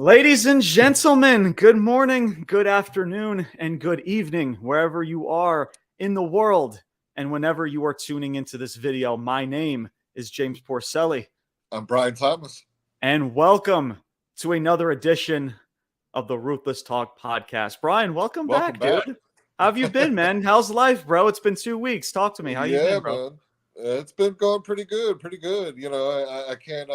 Ladies and gentlemen, good morning, good afternoon, and good evening, wherever you are in the world. And whenever you are tuning into this video, my name is James Porcelli. I'm Brian Thomas. And welcome to another edition of the Ruthless Talk podcast. Brian, welcome back, dude. How have you been, man? How's life, bro? It's been 2 weeks. Talk to me. How you been, bro? Man. It's been going pretty good. You know, I can't.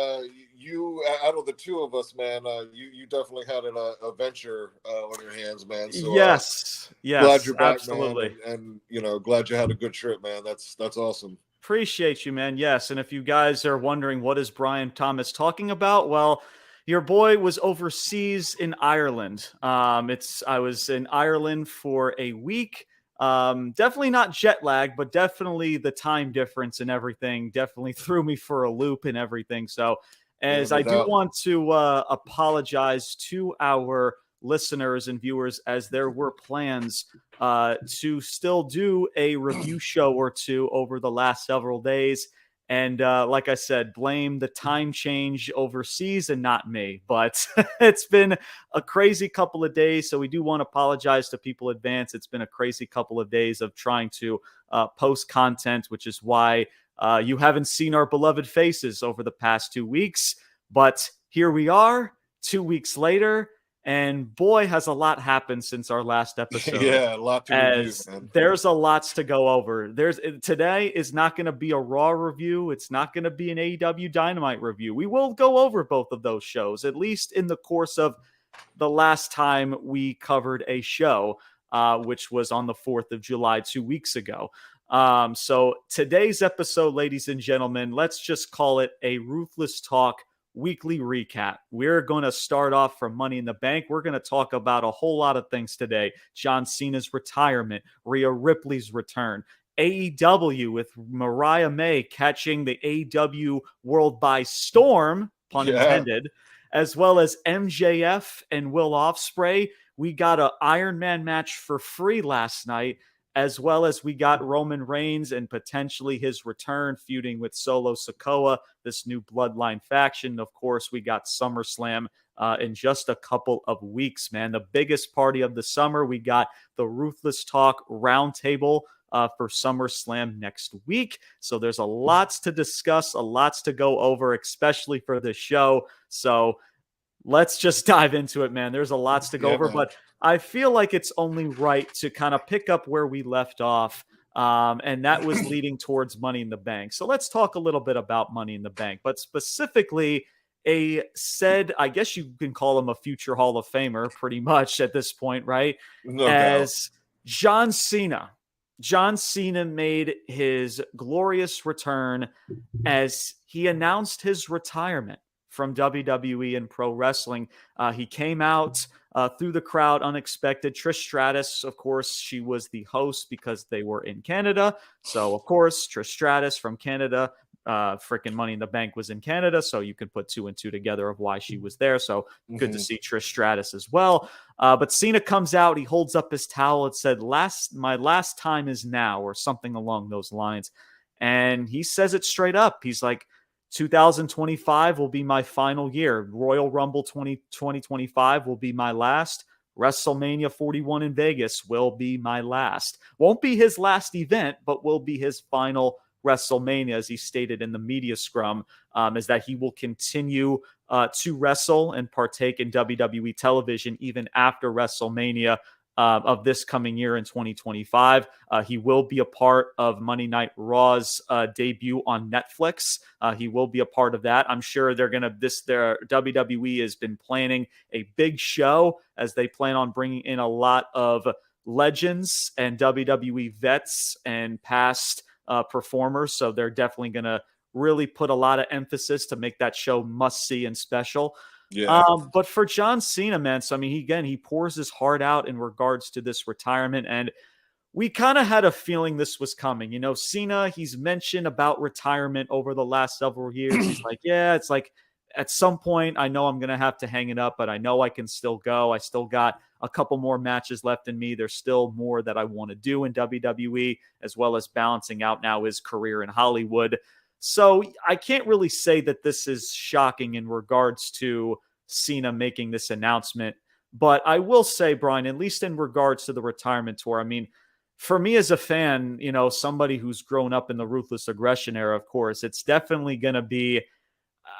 You out of the two of us, man, you definitely had a venture on your hands, man. So yes, glad you're back, absolutely, man, and you know, glad you had a good trip, man. That's awesome. Appreciate you, man. Yes, and if you guys are wondering what is Brian Thomas talking about, well, your boy was overseas in Ireland. I was in Ireland for a week. Definitely not jet lag, but definitely the time difference and everything definitely threw me for a loop and everything. So, as I do want to apologize to our listeners and viewers, as there were plans to still do a review show or two over the last several days. And like I said, blame the time change overseas and not me. But it's been a crazy couple of days. So we do want to apologize to people in advance. It's been a crazy couple of days of trying to post content, which is why you haven't seen our beloved faces over the past 2 weeks. But here we are 2 weeks later. And boy, has a lot happened since our last episode. Yeah, a lot to review, man. There's a lots to go over. Today is not going to be a Raw review. It's not going to be an AEW Dynamite review. We will go over both of those shows, at least in the course of the last time we covered a show, which was on the 4th of July 2 weeks ago. So today's episode, ladies and gentlemen, let's just call it a Ruthless Talk weekly recap. We're going to start off from Money in the Bank. We're going to talk about a whole lot of things today. John Cena's retirement, Rhea Ripley's return, AEW with Mariah May catching the AEW world by storm, pun intended, as well as MJF and Will Ospreay. We got an Iron Man match for free last night, as well as we got Roman Reigns and potentially his return feuding with Solo Sikoa, this new Bloodline faction. Of course, we got SummerSlam in just a couple of weeks, man. The biggest party of the summer. We got the Ruthless Talk Roundtable for SummerSlam next week. So there's a lots to discuss, a lots to go over, especially for this show. So let's just dive into it, man. There's a lots to go over, man. But I feel like it's only right to kind of pick up where we left off, and that was leading towards Money in the Bank. So let's talk a little bit about Money in the Bank, but specifically I guess you can call him a future Hall of Famer pretty much at this point, right? No doubt. John Cena. John Cena made his glorious return as he announced his retirement from WWE and pro wrestling. He came out through the crowd, unexpected. Trish Stratus, of course, she was the host because they were in Canada. So, of course, Trish Stratus from Canada, freaking Money in the Bank was in Canada. So you can put 2 and 2 together of why she was there. So good to see Trish Stratus as well. But Cena comes out, he holds up his towel. It said, my last time is now, or something along those lines. And he says it straight up. He's like, 2025 will be my final year. Royal Rumble 2025 will be my last. WrestleMania 41 in Vegas will be my last. Won't be his last event, but will be his final WrestleMania, as he stated in the media scrum, is that he will continue to wrestle and partake in WWE television even after WrestleMania of this coming year in 2025. He will be a part of Monday Night Raw's debut on Netflix. He will be a part of that. I'm sure WWE has been planning a big show as they plan on bringing in a lot of legends and WWE vets and past performers. So they're definitely going to really put a lot of emphasis to make that show must-see and special. Yeah. But for John Cena, man, so I mean, he pours his heart out in regards to this retirement, and we kind of had a feeling this was coming. You know, Cena, he's mentioned about retirement over the last several years. He's like, yeah, it's like at some point, I know I'm going to have to hang it up, but I know I can still go. I still got a couple more matches left in me. There's still more that I want to do in WWE, as well as balancing out now his career in Hollywood. So I can't really say that this is shocking in regards to Cena making this announcement. But I will say, Brian, at least in regards to the retirement tour, I mean, for me as a fan, somebody who's grown up in the Ruthless Aggression era, of course, it's definitely going to be,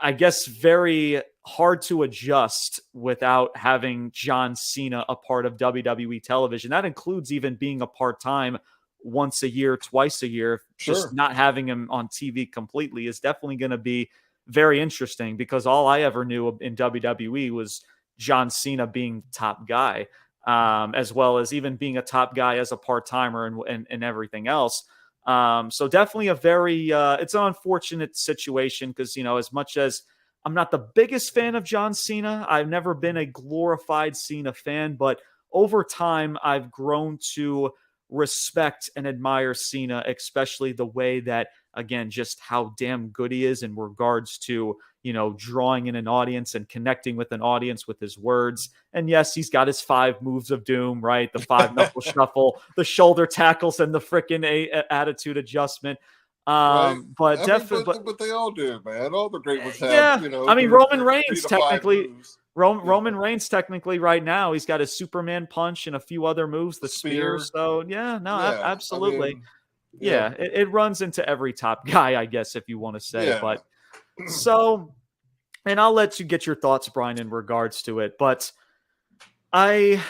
I guess, very hard to adjust without having John Cena a part of WWE television. That includes even being a part-time once a year, twice a year. Sure. Just not having him on TV completely is definitely going to be very interesting, because all I ever knew in WWE was John Cena being top guy, as well as even being a top guy as a part-timer and everything else. So definitely a very, it's an unfortunate situation, because, as much as I'm not the biggest fan of John Cena, I've never been a glorified Cena fan, but over time I've grown to respect and admire Cena, especially the way that, again, just how damn good he is in regards to, drawing in an audience and connecting with an audience with his words. And yes, he's got his 5 moves of doom, right? The 5 knuckle shuffle, the shoulder tackles, and the freaking attitude adjustment. Right. But definitely, but they all do, man. All the great ones have, yeah. I mean, Roman Reigns technically, moves. Roman Reigns technically right now, he's got his Superman punch and a few other moves, the spear. So yeah, no, absolutely. I mean, it runs into every top guy, I guess, if you want to say. Yeah. But so, and I'll let you get your thoughts, Brian, in regards to it. But the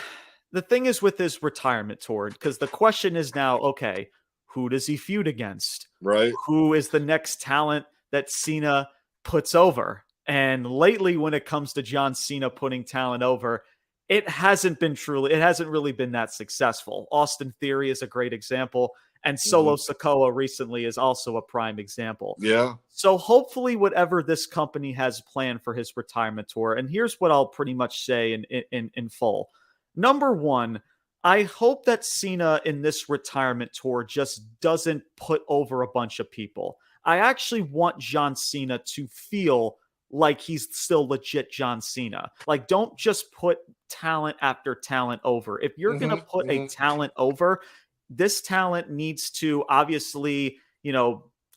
thing is with his retirement tour, because the question is now, okay, who does he feud against? Right. Who is the next talent that Cena puts over? And lately, when it comes to John Cena putting talent over, it hasn't really been that successful. Austin Theory is a great example, and Solo Sikoa recently is also a prime example. Yeah. So hopefully whatever this company has planned for his retirement tour, and here's what I'll pretty much say in full. Number one, I hope that Cena in this retirement tour just doesn't put over a bunch of people. I actually want John Cena to feel like he's still legit John Cena. Like, don't just put talent after talent over. If you're going to put a talent over, this talent needs to obviously,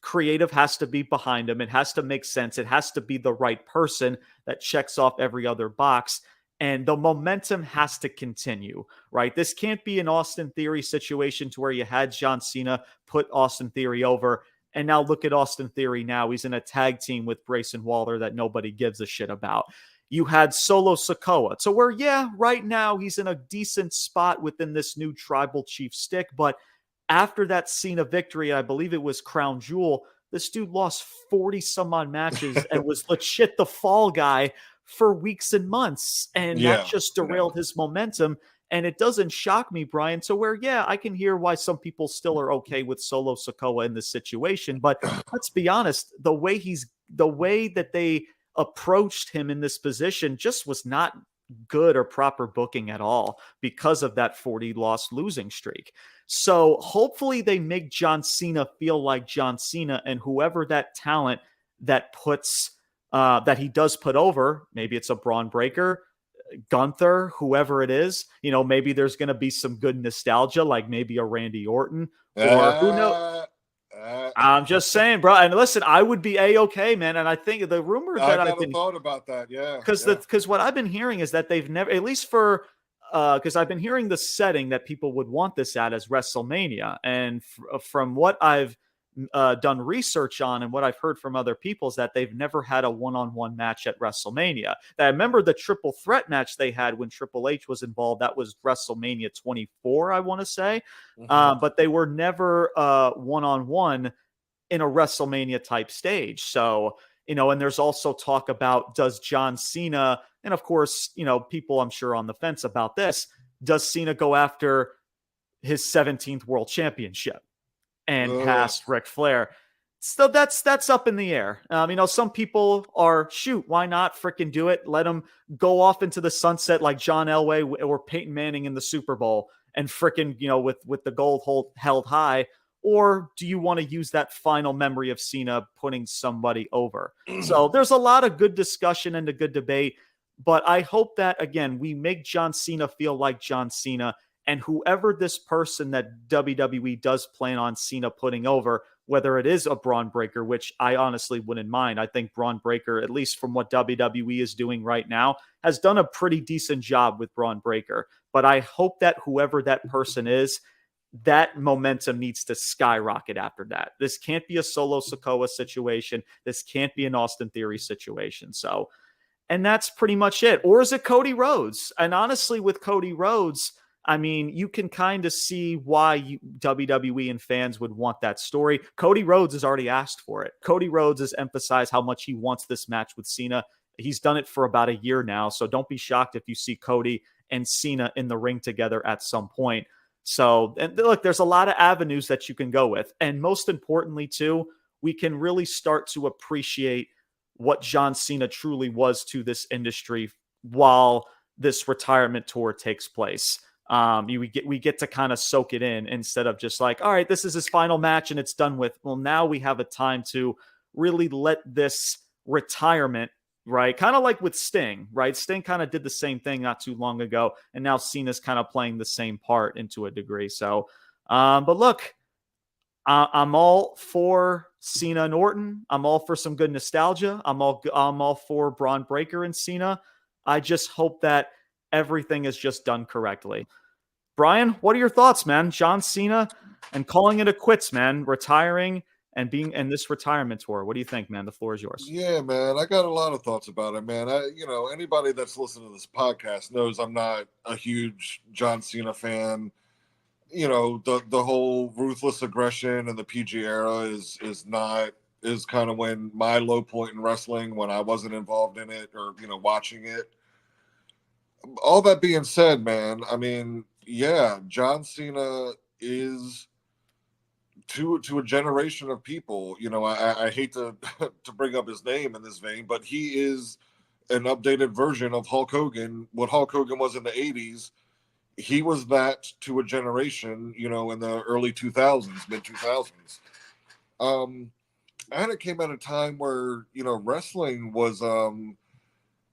creative has to be behind him. It has to make sense. It has to be the right person that checks off every other box. And the momentum has to continue, right? This can't be an Austin Theory situation to where you had John Cena put Austin Theory over, and now look at Austin Theory now. He's in a tag team with Grayson Waller that nobody gives a shit about. You had Solo Sikoa, so where, right now he's in a decent spot within this new Tribal Chief stick, but after that Cena victory, I believe it was Crown Jewel, this dude lost 40 some odd matches and was legit the fall guy for weeks and months, and that just derailed his momentum. And it doesn't shock me, Brian, to where, I can hear why some people still are okay with Solo Sikoa in this situation. But let's be honest, the way that they approached him in this position just was not good or proper booking at all because of that 40 loss losing streak. So hopefully they make John Cena feel like John Cena, and whoever that talent that puts that he does put over, maybe it's a Braun Breaker, Gunther, whoever it is, maybe there's going to be some good nostalgia, like maybe a Randy Orton, or who knows. I'm just saying, bro. And listen, I would be a-okay, man. And I think the rumor that I've been thought about that, because what I've been hearing is that they've never, at least for because I've been hearing the setting that people would want this at as WrestleMania, and from what I've done research on and what I've heard from other people is that they've never had a one-on-one match at WrestleMania. I remember the triple threat match they had when Triple H was involved. That was WrestleMania 24, I want to say. But they were never one-on-one in a WrestleMania type stage. So, and there's also talk about, does John Cena, and of course, people I'm sure on the fence about this, does Cena go after his 17th world championship and past Ric Flair? So that's up in the air. Some people are, shoot, why not freaking do it? Let him go off into the sunset like John Elway or Peyton Manning in the Super Bowl and freaking, with the gold held high. Or do you want to use that final memory of Cena putting somebody over? So there's a lot of good discussion and a good debate, but I hope that, again, we make John Cena feel like John Cena, And whoever this person that WWE does plan on Cena putting over, whether it is a Braun Breaker, which I honestly wouldn't mind. I think Braun Breaker, at least from what WWE is doing right now, has done a pretty decent job with Braun Breaker. But I hope that whoever that person is, that momentum needs to skyrocket after that. This can't be a Solo Sikoa situation. This can't be an Austin Theory situation. So, and that's pretty much it. Or is it Cody Rhodes? And honestly, with Cody Rhodes, I mean, you can kind of see why WWE and fans would want that story. Cody Rhodes has already asked for it. Cody Rhodes has emphasized how much he wants this match with Cena. He's done it for about a year now, so don't be shocked if you see Cody and Cena in the ring together at some point. So, and look, there's a lot of avenues that you can go with. And most importantly, too, we can really start to appreciate what John Cena truly was to this industry while this retirement tour takes place. We get to kind of soak it in instead of just like, all right, this is his final match and it's done with. Well, now we have a time to really let this retirement, right? Kind of like with Sting, right? Sting kind of did the same thing not too long ago, and now Cena's kind of playing the same part into a degree. So, but look, I'm all for Cena and Orton. I'm all for some good nostalgia. I'm all for Braun Breaker and Cena. I just hope that everything is just done correctly. Brian, what are your thoughts, man? John Cena and calling it a quits, man, retiring and being in this retirement tour. What do you think, man? The floor is yours. Yeah, man, I got a lot of thoughts about it, man. Anybody that's listening to this podcast knows I'm not a huge John Cena fan. The whole ruthless aggression and the PG era is kind of when my low point in wrestling, when I wasn't involved in it or watching it. All that being said, man, I mean, yeah, John Cena is to a generation of people. I hate to to bring up his name in this vein, but he is an updated version of Hulk Hogan. What Hulk Hogan was in the 80s, he was that to a generation, in the early 2000s, mid 2000s. And it came at a time where, wrestling was,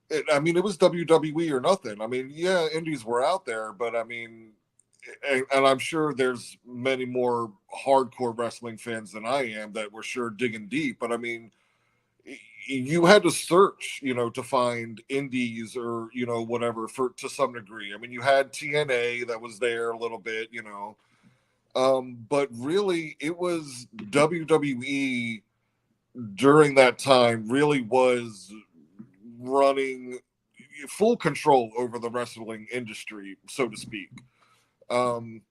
it was WWE or nothing. I mean, yeah, indies were out there, but I mean, and I'm sure there's many more hardcore wrestling fans than I am that were sure digging deep. But I mean, you had to search, to find indies or, whatever to some degree. I mean, you had TNA that was there a little bit, but really it was WWE during that time really was running full control over the wrestling industry, so to speak. And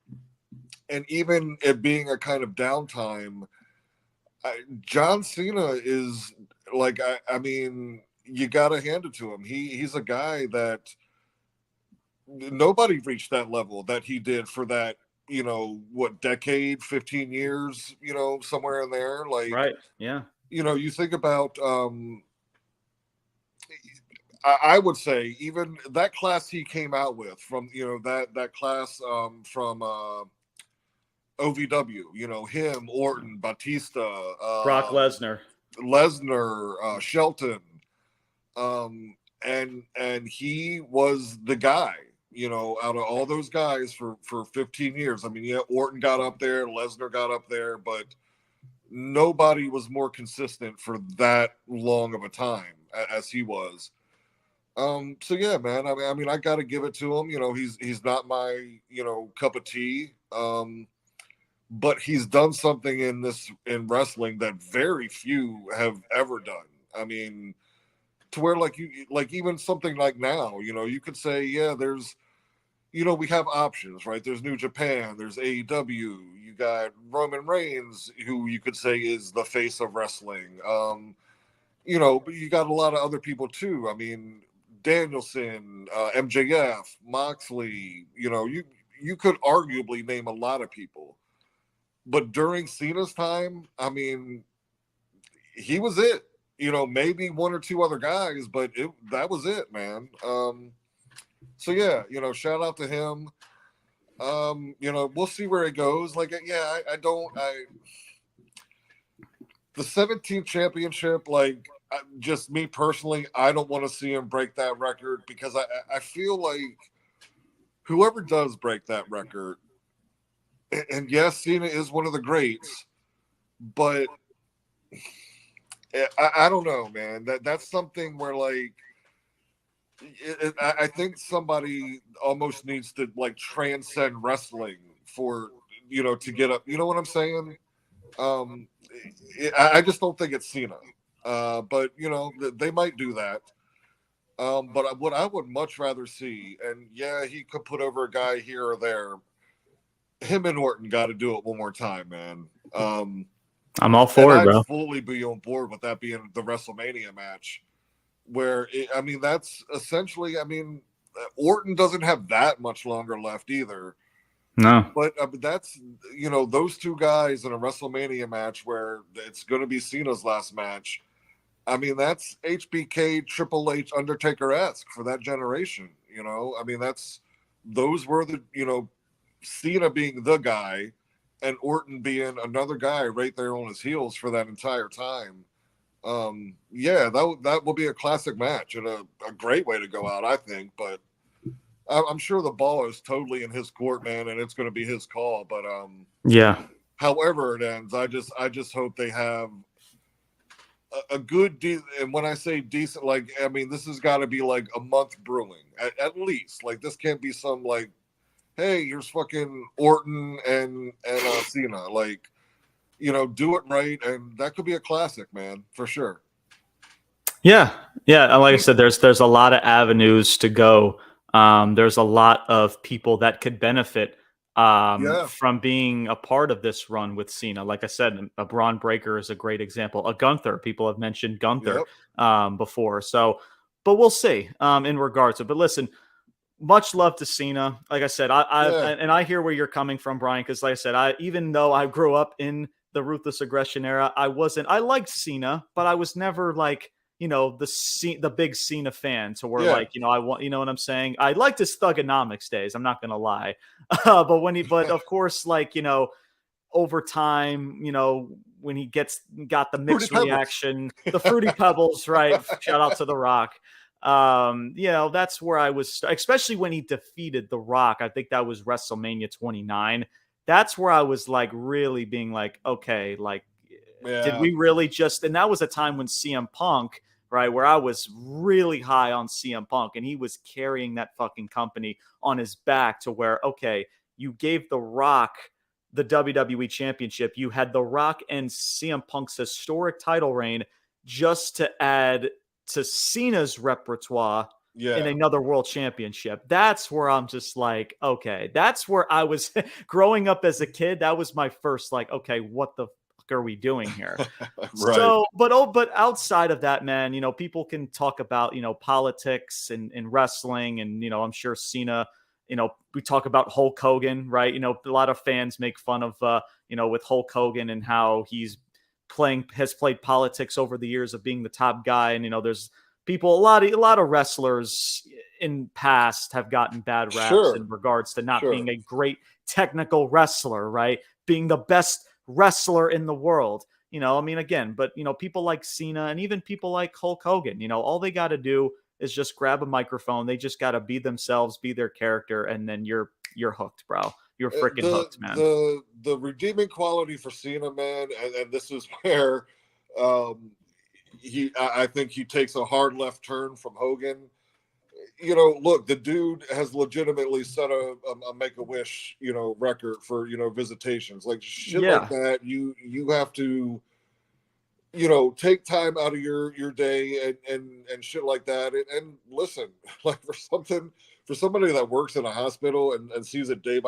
even it being a kind of downtime, John Cena is like, I mean, you got to hand it to him. He's a guy that nobody reached that level that he did for that, decade, 15 years, somewhere in there. Like, right. Yeah. You think about, I would say even that class he came out with from, that class from OVW, him, Orton, Batista, Brock Lesnar, Shelton, and he was the guy, out of all those guys for 15 years. I mean, yeah, Orton got up there, Lesnar got up there, but nobody was more consistent for that long of a time as he was. So yeah, man, I mean, I got to give it to him. He's not my, cup of tea. But he's done something in wrestling that very few have ever done. I mean, to where like even something like now, you could say, yeah, there's, we have options, right? There's New Japan, there's AEW, you got Roman Reigns, who you could say is the face of wrestling. But you got a lot of other people too. I mean, Danielson, MJF, Moxley, you could arguably name a lot of people. But during Cena's time, I mean, he was it. Maybe one or two other guys, but that was it, man. So yeah, shout out to him. We'll see where it goes. Like, yeah, the 17th championship, like, just me personally, I don't want to see him break that record because I feel like whoever does break that record, and yes, Cena is one of the greats, but I don't know, man. That's something where like I think somebody almost needs to like transcend wrestling for to get up. You know what I'm saying? I just don't think it's Cena. But they might do that. But what I would much rather see, and yeah, he could put over a guy here or there. Him and Orton got to do it one more time, man. I'm all for it, bro. I'd fully be on board with that being the WrestleMania match. Where that's essentially. Orton doesn't have that much longer left either. No, but that's those two guys in a WrestleMania match where it's going to be Cena's last match. That's HBK, Triple H, Undertaker-esque for that generation. Those were the Cena being the guy, and Orton being another guy right there on his heels for that entire time. That will be a classic match and a great way to go out, I think. But I'm sure the ball is totally in his court, man, and it's going to be his call. But however it ends, I just hope they have a good and when I say decent, like this has got to be like a month brewing at least. Like this can't be some like, hey, here's fucking Orton and Cena. Like, do it right, and that could be a classic, man, for sure. Yeah. Like I said, there's a lot of avenues to go. There's a lot of people that could benefit from being a part of this run with Cena. Like I said, a Braun Breaker is a great example. A Gunther, people have mentioned Gunther before. So, but we'll see in regards to. But listen, much love to Cena. Like I said, I hear where you're coming from, Brian, because like I said, even though I grew up in the Ruthless Aggression era, I liked Cena, but I was never like, the big Cena fan to where like, I want, what I'm saying? I liked his Thugonomics days. I'm not going to lie. But of course, like, over time, when he got the mixed reaction, the Fruity Pebbles, right? Shout out to The Rock. That's where I was, especially when he defeated The Rock. I think that was WrestleMania 29. That's where I was like really being like, okay, like, did we really just, and that was a time when CM Punk, right, where I was really high on CM Punk, and he was carrying that fucking company on his back to where, okay, you gave The Rock the WWE Championship. You had The Rock and CM Punk's historic title reign just to add to Cena's repertoire in another world championship. That's where I'm just like, okay, that's where I was growing up as a kid. That was my first, like, okay, what the fuck are we doing here? Right. So, but outside of that, man, people can talk about, politics and wrestling, and, I'm sure Cena, we talk about Hulk Hogan, right? A lot of fans make fun of, with Hulk Hogan and how has played politics over the years of being the top guy. And, there's people, a lot of wrestlers in past have gotten bad raps in regards to not being a great technical wrestler, right? Being the best wrestler in the world, again, but, people like Cena and even people like Hulk Hogan, all they got to do is just grab a microphone. They just got to be themselves, be their character. And then you're hooked, bro. You're freaking hooked, man. The redeeming quality for Cena, man, and this is where I think he takes a hard left turn from Hogan. Look, the dude has legitimately set a Make-A-Wish, record for, visitations. Like shit like that. You have to, take time out of your day and shit like that. And listen, like for somebody that works in a hospital and sees it day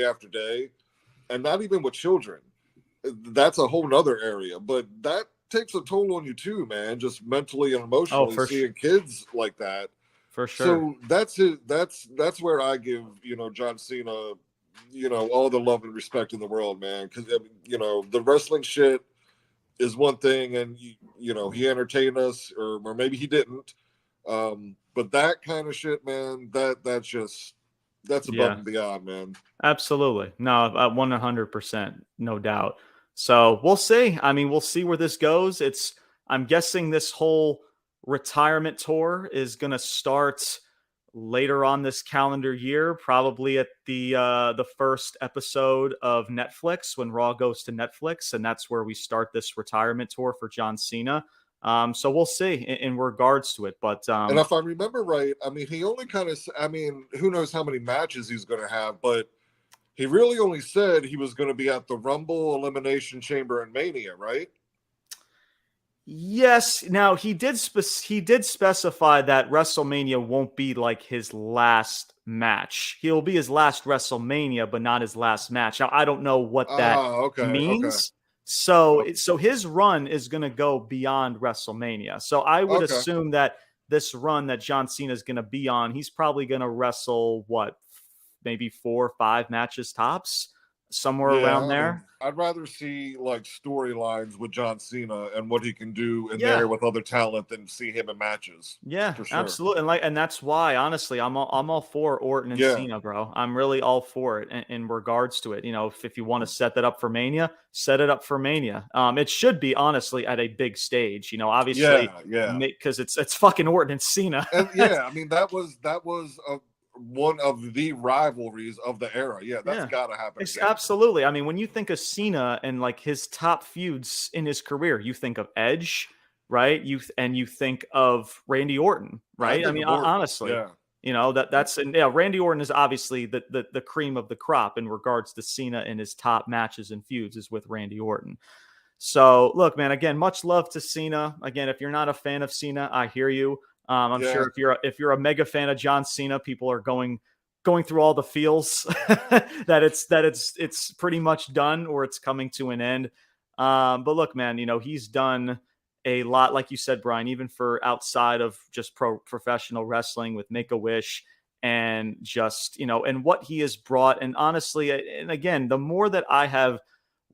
after day, and not even with children, that's a whole nother area. But that takes a toll on you too, man, just mentally and emotionally seeing kids like that. For sure. So that's where I give, John Cena, all the love and respect in the world, man. Because, the wrestling shit is one thing, and, he entertained us, or maybe he didn't. But that kind of shit, man, that's above and beyond, man. Absolutely. No, 100%, no doubt. So we'll see. We'll see where this goes. I'm guessing this whole retirement tour is going to start later on this calendar year, probably at the first episode of Netflix when Raw goes to Netflix, and that's where we start this retirement tour for John Cena. So we'll see in regards to it. But and if I remember right, I mean, he only kind of, I mean, who knows how many matches he's going to have, but he really only said he was going to be at the Rumble, Elimination Chamber, and Mania, right? yes. Now he did specify that WrestleMania won't be like his last match. He'll be his last WrestleMania, but not his last match. Now I don't know what that means. So his run is going to go beyond WrestleMania. So I would assume that this run that John Cena is going to be on, he's probably going to wrestle maybe 4 or 5 matches tops, somewhere around there. I mean, I'd rather see like storylines with John Cena and what he can do in there with other talent than see him in matches. Yeah, for sure. Absolutely. And that's why, honestly, I'm all for Orton and Cena, bro. I'm really all for it in regards to it. You know, if you want to set that up for Mania, set it up for Mania. It should be honestly at a big stage. You know, obviously, because it's fucking Orton and Cena. And I mean that was one of the rivalries of the era. That's got to happen. Absolutely. I mean, when you think of Cena and like his top feuds in his career, you think of Edge, right? You think of Randy Orton, right? I mean, honestly, you know, that's Randy Orton is obviously the cream of the crop in regards to Cena, and his top matches and feuds is with Randy Orton. So look, man, again, much love to Cena. Again, if you're not a fan of Cena, I hear you. I'm sure if you're a mega fan of John Cena, people are going through all the feels that it's pretty much done or it's coming to an end. But look, man, you know, he's done a lot, like you said, Brian, even for outside of just professional wrestling with Make-A-Wish and just, you know, and what he has brought. And honestly, and again, the more that I have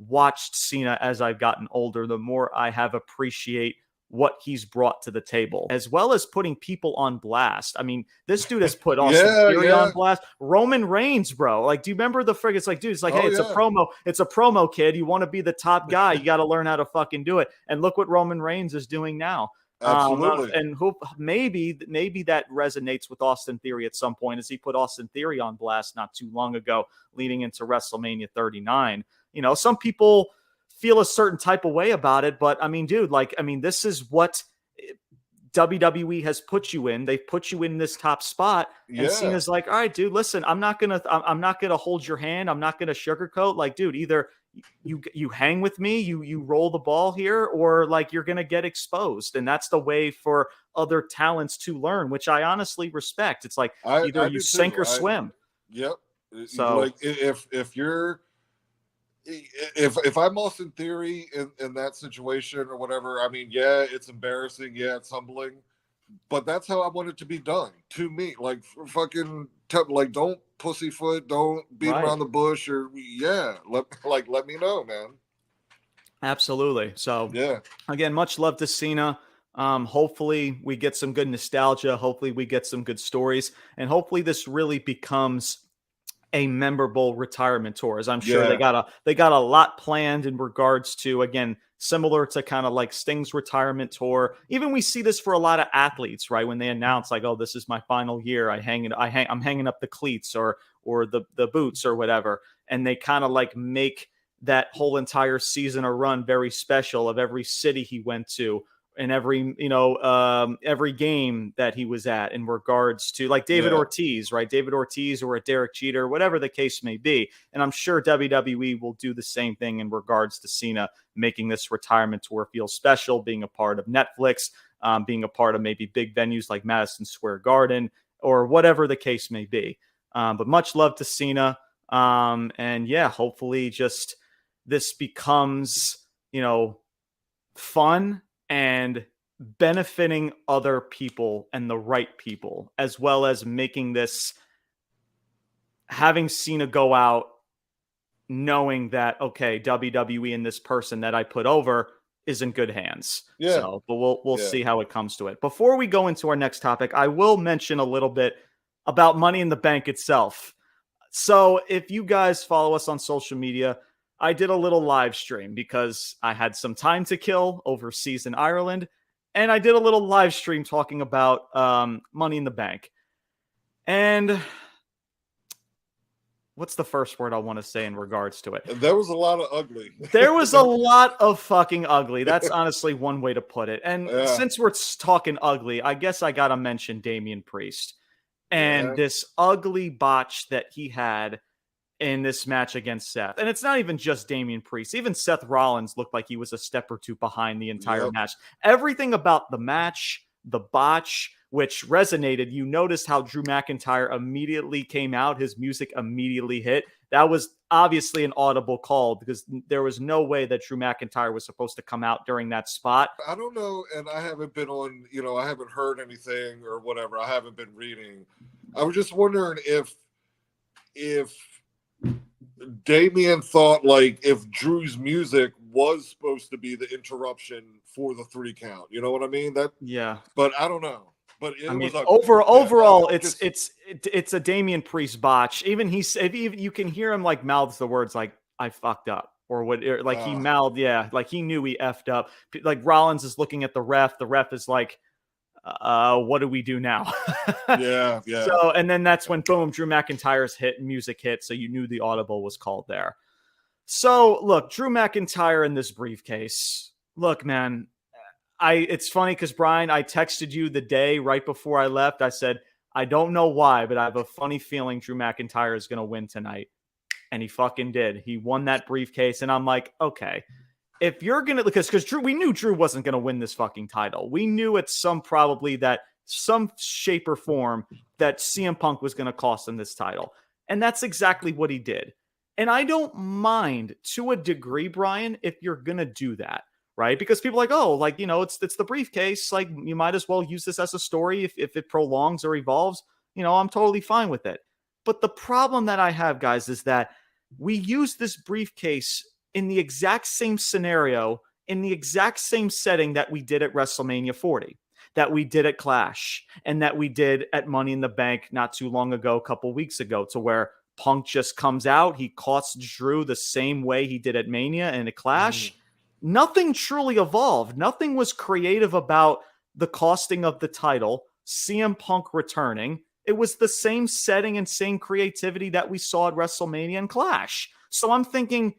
watched Cena as I've gotten older, the more I have appreciate what he's brought to the table, as well as putting people on blast. I mean, this dude has put Austin Theory on blast. Roman Reigns, bro. Like, do you remember the frig? It's like, dude, it's like, hey, it's a promo. It's a promo, kid. You want to be the top guy. You got to learn how to fucking do it. And look what Roman Reigns is doing now. Absolutely. And who maybe that resonates with Austin Theory at some point, as he put Austin Theory on blast not too long ago, leading into WrestleMania 39. You know, some people feel a certain type of way about it, but I mean, dude, like, I mean, this is what WWE has put you in. They've put you in this top spot, and Cena's like, all right, dude, listen, I'm not gonna hold your hand. I'm not gonna sugarcoat. Like, dude, either you hang with me, you roll the ball here, or like you're gonna get exposed. And that's the way for other talents to learn, which I honestly respect. It's like either you sink or swim. Yep. So like if I'm Austin Theory in that situation or whatever, I mean, it's embarrassing. It's humbling, but that's how I want it to be done to me. Like, fucking, like, don't pussyfoot, don't beat around the bush, or let me know, man. Absolutely. So again, much love to Cena. Hopefully we get some good nostalgia. Hopefully we get some good stories, and hopefully this really becomes a memorable retirement tour, as I'm sure they got a lot planned in regards to, again, similar to kind of like Sting's retirement tour. Even we see this for a lot of athletes, right? When they announce like, oh, this is my final year, I'm hanging up the cleats or the boots or whatever. And they kind of like make that whole entire season or run very special, of every city he went to and every game that he was at, in regards to like David Ortiz, right? David Ortiz or a Derek Jeter, whatever the case may be. And I'm sure WWE will do the same thing in regards to Cena, making this retirement tour feel special, being a part of Netflix, being a part of maybe big venues like Madison Square Garden or whatever the case may be. But much love to Cena. And hopefully just this becomes, you know, fun and benefiting other people and the right people, as well as making this, having Cena go out knowing that, okay, WWE and this person that I put over is in good hands. So, but we'll see how it comes to it. Before we go into our next topic, I will mention a little bit about Money in the Bank itself. So if you guys follow us on social media, I did a little live stream because I had some time to kill overseas in Ireland, and I did a little live stream talking about Money in the Bank. And what's the first word I want to say in regards to it? There was a lot of ugly. There was a lot of fucking ugly. That's honestly one way to put it. And since we're talking ugly, I guess I got to mention Damian Priest and this ugly botch that he had in this match against Seth. And it's not even just Damian Priest. Even Seth Rollins looked like he was a step or two behind the entire match. Everything about the match, the botch, which resonated. You noticed how Drew McIntyre immediately came out. His music immediately hit. That was obviously an audible call because there was no way that Drew McIntyre was supposed to come out during that spot. I don't know, and I haven't been on, I haven't heard anything or whatever. I haven't been reading. I was just wondering if Damian thought like if Drew's music was supposed to be the interruption for the 3 count. You know what I mean? But I don't know. But it was overall, it's a Damian Priest botch. Even you can hear him like mouths the words like "I fucked up" or what, like he mouthed, like he knew he effed up. Like Rollins is looking at the ref. The ref is like, "What do we do now?" Yeah. So, and then that's when boom, Drew McIntyre's music hit. So you knew the audible was called there. So look, Drew McIntyre in this briefcase. Look, man. It's funny because Brian, I texted you the day right before I left. I said, I don't know why, but I have a funny feeling Drew McIntyre is going to win tonight. And he fucking did. He won that briefcase. And I'm like, okay, if you're going to, because we knew Drew wasn't going to win this fucking title. We knew at some shape or form that CM Punk was going to cost him this title. And that's exactly what he did. And I don't mind to a degree, Brian, if you're going to do that. Right? Because people are like, oh, like, it's the briefcase. Like, you might as well use this as a story if it prolongs or evolves. I'm totally fine with it. But the problem that I have, guys, is that we use this briefcase in the exact same scenario, in the exact same setting that we did at WrestleMania 40, that we did at Clash, and that we did at Money in the Bank not too long ago, a couple weeks ago, to where Punk just comes out. He costs Drew the same way he did at Mania and at Clash. Nothing truly evolved. Nothing was creative about the costing of the title, CM Punk returning. It was the same setting and same creativity that we saw at WrestleMania and Clash. So I'm thinking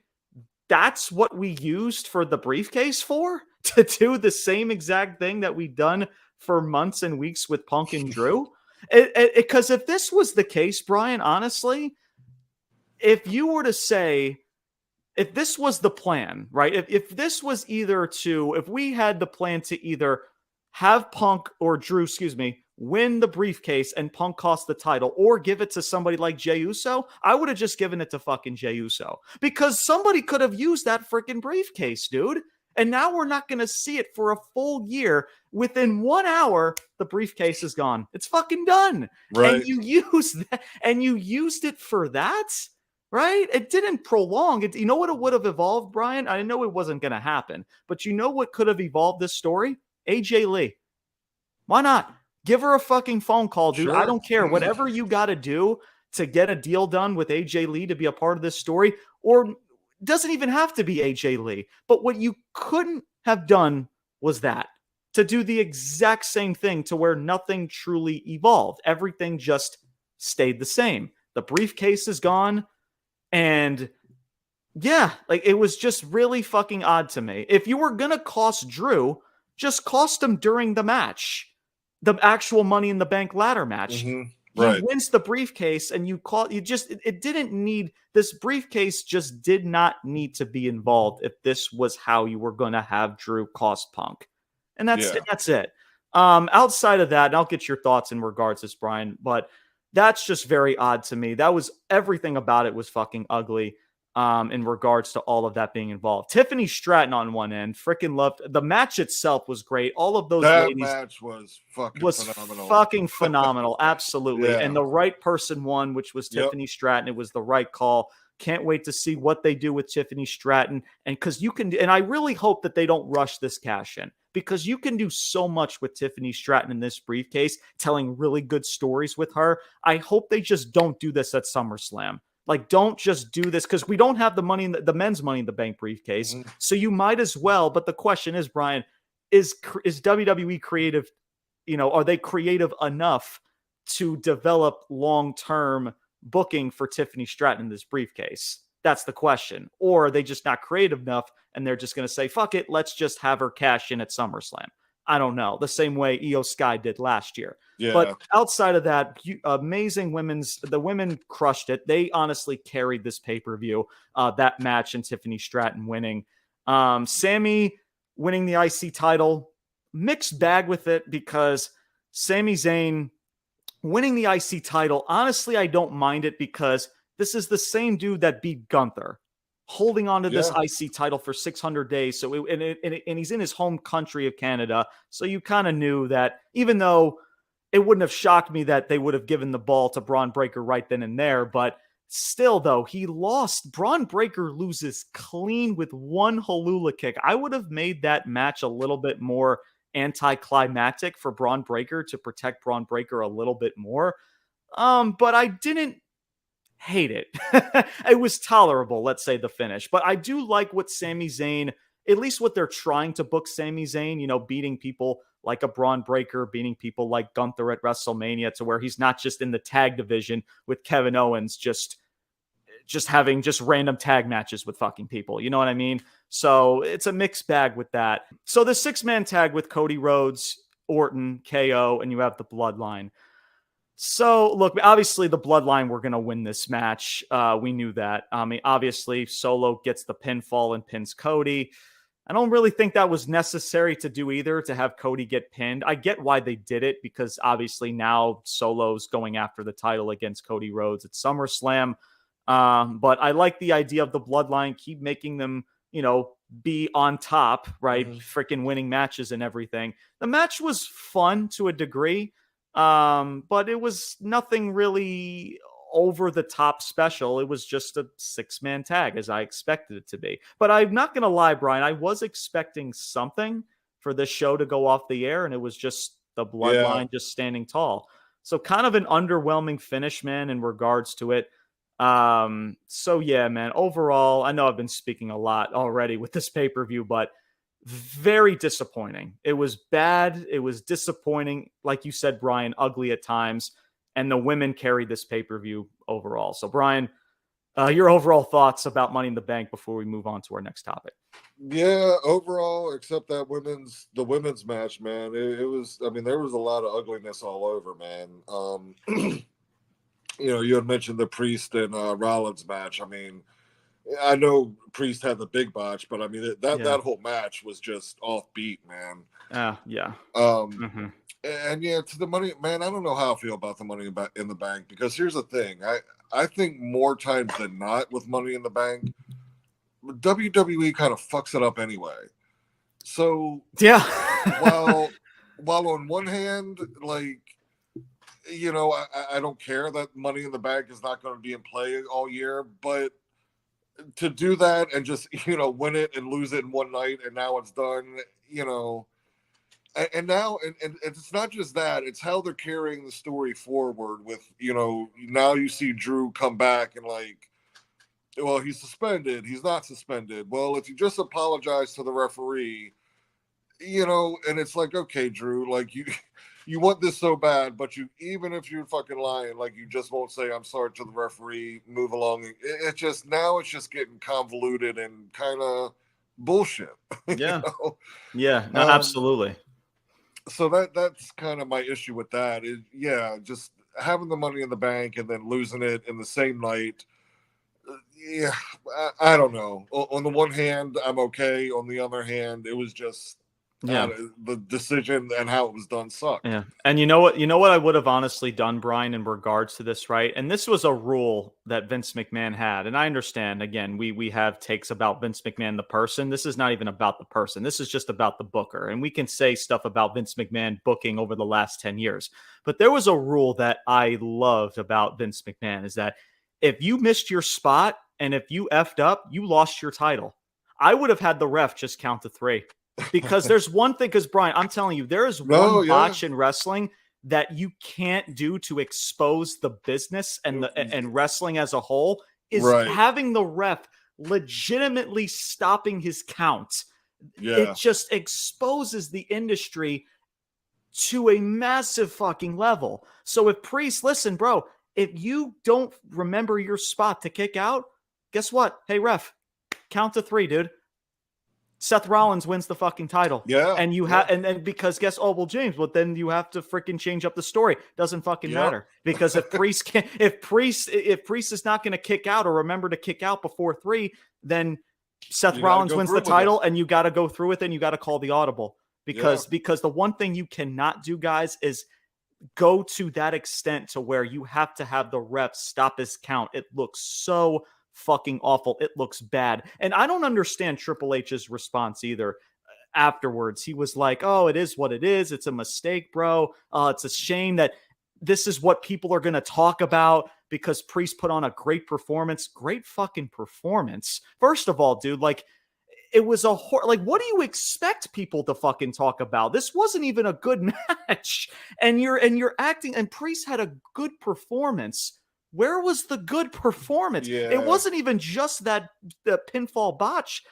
that's what we used for the briefcase for? To do the same exact thing that we've done for months and weeks with Punk and Drew? Because if this was the case, Brian, honestly, if you were to say, if this was the plan, right? If this was if we had the plan to either have Punk or Drew, win the briefcase and Punk cost the title, or give it to somebody like Jey Uso, I would have just given it to fucking Jey Uso. Because somebody could have used that freaking briefcase, dude. And now we're not going to see it for a full year. Within 1 hour, the briefcase is gone. It's fucking done. Right. And you used it for that? Right? It didn't prolong it. You know what it would have evolved, Brian? I know it wasn't going to happen, but you know what could have evolved this story? AJ Lee. Why not? Give her a fucking phone call, dude. Sure. I don't care. Whatever you got to do to get a deal done with AJ Lee to be a part of this story, or doesn't even have to be AJ Lee. But what you couldn't have done was that. To do the exact same thing to where nothing truly evolved. Everything just stayed the same. The briefcase is gone. And yeah, like it was just really fucking odd to me. If you were going to cost Drew, just cost him during the match, the actual Money in the Bank ladder match. Right. He wins the briefcase and this briefcase just did not need to be involved if this was how you were going to have Drew cost Punk. And that's it. Outside of that, and I'll get your thoughts in regards to this, Brian, but that's just very odd to me. Everything about it was fucking ugly in regards to all of that being involved. Tiffany Stratton on one end, freaking loved. The match itself was great. All of those ladies. That match was phenomenal. Fucking phenomenal. Absolutely. Yeah. And the right person won, which was Tiffany Stratton. It was the right call. Can't wait to see what they do with Tiffany Stratton. And I really hope that they don't rush this cash in, because you can do so much with Tiffany Stratton in this briefcase, telling really good stories with her. I hope they just don't do this at SummerSlam. Like, don't just do this, because we don't have the men's Money in the Bank briefcase. So you might as well. But the question is, Brian, is WWE creative? Are they creative enough to develop long-term booking for Tiffany Stratton in this briefcase? That's the question. Or are they just not creative enough and they're just going to say, fuck it, let's just have her cash in at SummerSlam? I don't know. The same way Io Sky did last year. Yeah. But outside of that, amazing the women crushed it. They honestly carried this pay-per-view, that match, and Tiffany Stratton winning. Sammy winning the IC title, mixed bag with it, because Sami Zayn winning the IC title, honestly, I don't mind it, because this is the same dude that beat Gunther, holding on to this IC title for 600 days. So, and he's in his home country of Canada. So you kind of knew that, even though it wouldn't have shocked me that they would have given the ball to Braun Breaker right then and there, but still, though, he lost. Braun Breaker loses clean with one Helula kick. I would have made that match a little bit more anticlimactic for Braun Breaker, to protect Braun Breaker a little bit more. But I didn't hate it. It was tolerable, let's say, the finish. But I do like what Sami Zayn, at least what they're trying to book Sami Zayn, you know, beating people like a Braun Breaker, beating people like Gunther at WrestleMania, to where he's not just in the tag division with Kevin Owens, just having just random tag matches with fucking people. You know what I mean? So it's a mixed bag with that. So the 6-man tag with Cody Rhodes, Orton, KO, and you have the Bloodline. So, look, obviously the Bloodline were going to win this match. We knew that. I mean, obviously, Solo gets the pinfall and pins Cody. I don't really think that was necessary to do either, to have Cody get pinned. I get why they did it, because obviously now Solo's going after the title against Cody Rhodes at SummerSlam. But I like the idea of the Bloodline, keep making them, you know, be on top, right? Freaking winning matches and everything. The match was fun to a degree. But it was nothing really over the top special. It was just a 6-man tag, as I expected it to be. But I'm not going to lie, Brian, I was expecting something for this show to go off the air, and it was just the Bloodline just standing tall. So kind of an underwhelming finish, man, in regards to it. So yeah, man, overall, I know I've been speaking a lot already with this pay-per-view, but very disappointing. It was bad. It was disappointing. Like you said, Brian, ugly at times. And the women carried this pay-per-view overall. So, Brian, your overall thoughts about Money in the Bank before we move on to our next topic. Yeah, overall, except that the women's match, man, it was, I mean, there was a lot of ugliness all over, man. You know, you had mentioned the Priest and Rollins match. I mean, I know Priest had the big botch, but I mean that whole match was just offbeat, man. Yeah. And yeah, to the money, man, I don't know how I feel about the Money in the Bank, because here's the thing. I think more times than not with Money in the Bank, WWE kind of fucks it up anyway. So yeah, while on one hand, like, you know, I don't care that Money in the Bank is not going to be in play all year, but to do that and just, you know, win it and lose it in one night and now it's done, you know, and now and it's not just that, it's how they're carrying the story forward with, you know, now you see Drew come back and like, well, he's suspended, he's not suspended. Well, if you just apologize to the referee, you know, and it's like, okay, Drew, like you want this so bad, but you, even if you're fucking lying, like, you just won't say I'm sorry to the referee, move along. It's just, now it's just getting convoluted and kind of bullshit. Yeah. You know? Yeah, no, absolutely. So that's kind of my issue with that is, yeah, just having the Money in the Bank and then losing it in the same night. Yeah, I don't know. On the one hand, I'm okay. On the other hand, it was just, the decision and how it was done sucked. Yeah. And you know what I would have honestly done, Brian, in regards to this, right? And this was a rule that Vince McMahon had. And I understand, again, we have takes about Vince McMahon, the person. This is not even about the person. This is just about the booker. And we can say stuff about Vince McMahon booking over the last 10 years. But there was a rule that I loved about Vince McMahon, is that if you missed your spot and if you effed up, you lost your title. I would have had the ref just count to 3. Because there's one thing, because Brian, I'm telling you, there is one botch in wrestling that you can't do to expose the business and wrestling as a whole, is having the ref legitimately stopping his count. It just exposes the industry to a massive fucking level. So if Priest, listen, bro, if you don't remember your spot to kick out, guess what? Hey, ref, count to 3, dude. Seth Rollins wins the fucking title. Yeah. And you have, and then because guess, oh, well, James, but then you have to freaking change up the story. Doesn't fucking matter. Because if Priest can, if Priest is not going to kick out or remember to kick out before 3, then Seth Rollins wins the title and you got to go through with it and you got to call the audible. Because the one thing you cannot do, guys, is go to that extent to where you have to have the ref stop his count. It looks so fucking awful. It looks bad. And I don't understand Triple H's response either. Afterwards, he was like, oh, it is what it is. It's a mistake, bro. It's a shame that this is what people are going to talk about because Priest put on a great performance. Great fucking performance. First of all, dude, like, it was like, what do you expect people to fucking talk about? This wasn't even a good match. And you're acting, and Priest had a good performance. Where was the good performance? Yeah. It wasn't even just the pinfall botch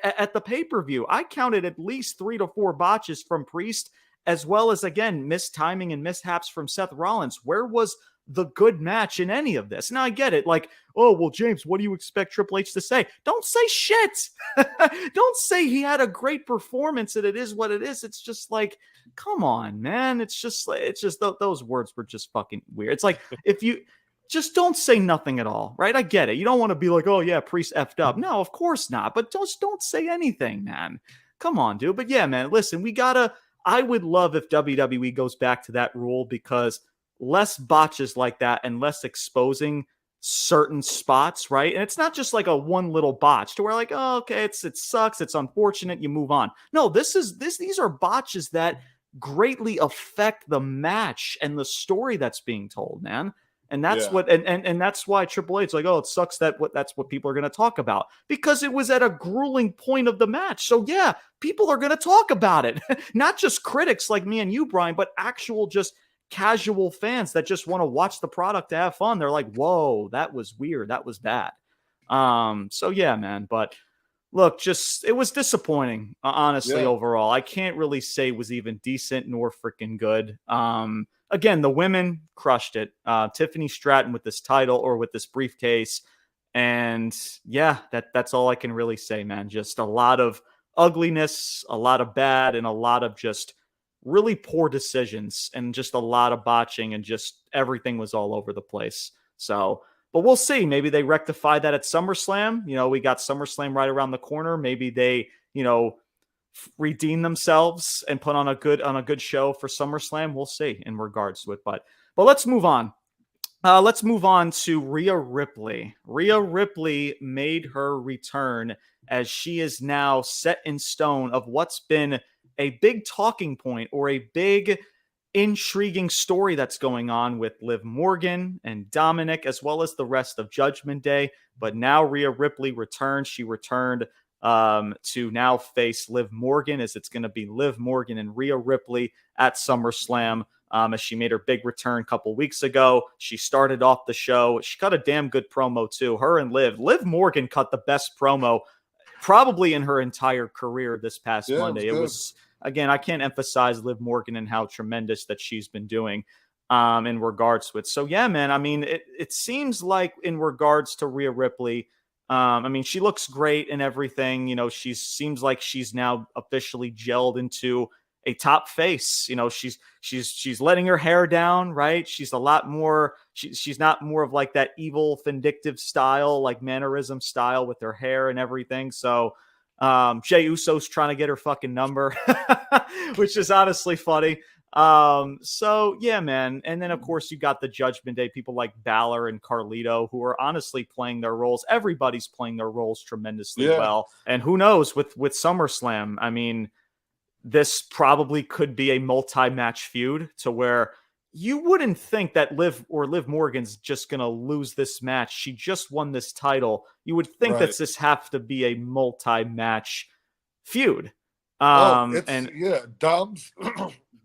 at the pay-per-view. I counted at least 3 to 4 botches from Priest, as well as, again, mistiming and mishaps from Seth Rollins. Where was the good match in any of this? Now, I get it. Like, oh, well, James, what do you expect Triple H to say? Don't say shit. Don't say he had a great performance and it is what it is. It's just like, come on, man. It's just those words were just fucking weird. It's like, if you just don't say nothing at all, right? I get it. You don't want to be like, oh, yeah, Priest effed up. No, of course not. But just don't say anything, man. Come on, dude. But yeah, man, listen, I would love if WWE goes back to that rule, because less botches like that and less exposing certain spots, right? And it's not just like a one little botch to where like, oh, okay, it sucks, it's unfortunate, you move on. No, these are botches that greatly affect the match and the story that's being told, man. And that's what, and that's why Triple H is like, oh, it sucks that's what people are going to talk about, because it was at a grueling point of the match. So yeah, people are going to talk about it. Not just critics like me and you, Brian, but actual just casual fans that just want to watch the product to have fun. They're like, whoa, that was weird. That was bad. So yeah, man, but look, it was disappointing, honestly, overall. I can't really say it was even decent nor freaking good. Again, the women crushed it. Tiffany Stratton with this title, or with this briefcase. And yeah, that's all I can really say, man. Just a lot of ugliness, a lot of bad, and a lot of just really poor decisions, and just a lot of botching, and just everything was all over the place. So, but we'll see. Maybe they rectify that at SummerSlam. You know, we got SummerSlam right around the corner. Maybe they, redeem themselves and put on a good show for SummerSlam. We'll see in regards to it. But let's move on. Let's move on to Rhea Ripley. Rhea Ripley made her return, as she is now set in stone of what's been a big talking point, or a big intriguing story that's going on with Liv Morgan and Dominic, as well as the rest of Judgment Day. But now Rhea Ripley returns. She returned to now face Liv Morgan, as it's going to be Liv Morgan and Rhea Ripley at SummerSlam. As she made her big return a couple weeks ago. She started off the show. She cut a damn good promo too. Her and Liv Morgan cut the best promo probably in her entire career this past Monday. It was, again, I can't emphasize Liv Morgan and how tremendous that she's been doing in regards to it. So yeah, man, I mean, it seems like in regards to Rhea Ripley, I mean, she looks great and everything. She seems like she's now officially gelled into a top face. She's letting her hair down, right? She's a lot more, she's not more of like that evil, vindictive style, like mannerism style with her hair and everything. So Jey Uso's trying to get her fucking number, which is honestly funny. So yeah, man. And then of course you got the Judgment Day, people like Balor and Carlito, who are honestly playing their roles. Everybody's playing their roles tremendously well. And who knows with SummerSlam, I mean, this probably could be a multi-match feud, to where you wouldn't think that Liv Morgan's just going to lose this match. She just won this title. You would think that this have to be a multi-match feud. Dom's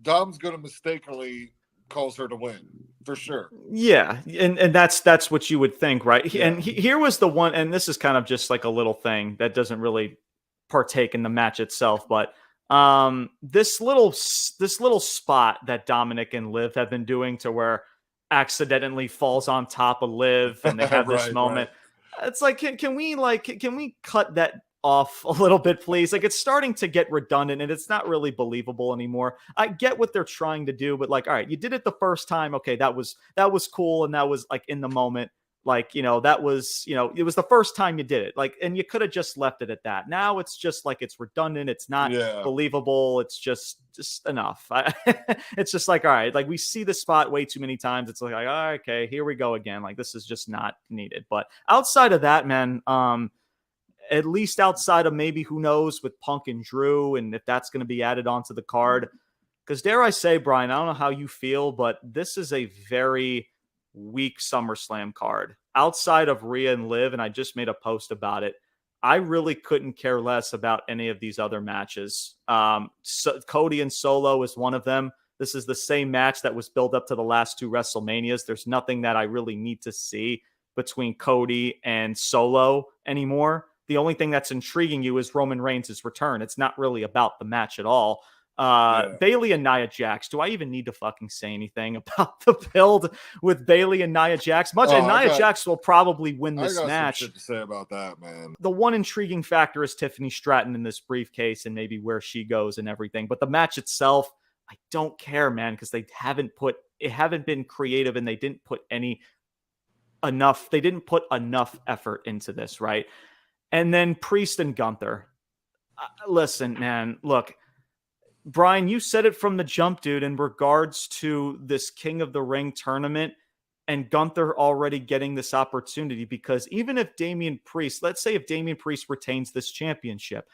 Dom's going to mistakenly calls her to win for sure. Yeah. And that's what you would think, right? Yeah. And here was the one, and this is kind of just like a little thing that doesn't really partake in the match itself, but This little spot that Dominic and Liv have been doing to where accidentally falls on top of Liv and they have this Right, moment. It's like, can we cut that off a little bit, please? Like, it's starting to get redundant and it's not really believable anymore. I get what they're trying to do, but like, all right, you did it the first time. Okay, that was cool. And that was like in the moment. Like, that was, it was the first time you did it. Like, and you could have just left it at that. Now it's just like, it's redundant. It's not believable. It's just enough. It's just like, all right, like we see the spot way too many times. It's like, oh, okay, here we go again. Like, this is just not needed. But outside of that, man, at least outside of maybe who knows with Punk and Drew and if that's going to be added onto the card. Because dare I say, Brian, I don't know how you feel, but this is a very weak SummerSlam card. Outside of Rhea and Liv, and I just made a post about it, I really couldn't care less about any of these other matches. Cody and Solo is one of them. This is the same match that was built up to the last two WrestleManias. There's nothing that I really need to see between Cody and Solo anymore. The only thing that's intriguing you is Roman Reigns' return. It's not really about the match at all. Bayley and Nia Jax. Do I even need to fucking say anything about the build with Bayley and Nia Jax? And Nia Jax will probably win this match. Some shit to say about that, man. The one intriguing factor is Tiffany Stratton in this briefcase and maybe where she goes and everything. But the match itself, I don't care, man, because they haven't been creative and they didn't put enough effort into this, right? And then Priest and Gunther. Listen, man, look. Brian, you said it from the jump, dude, in regards to this King of the Ring tournament and Gunther already getting this opportunity, because even if let's say if Damian Priest retains this championship,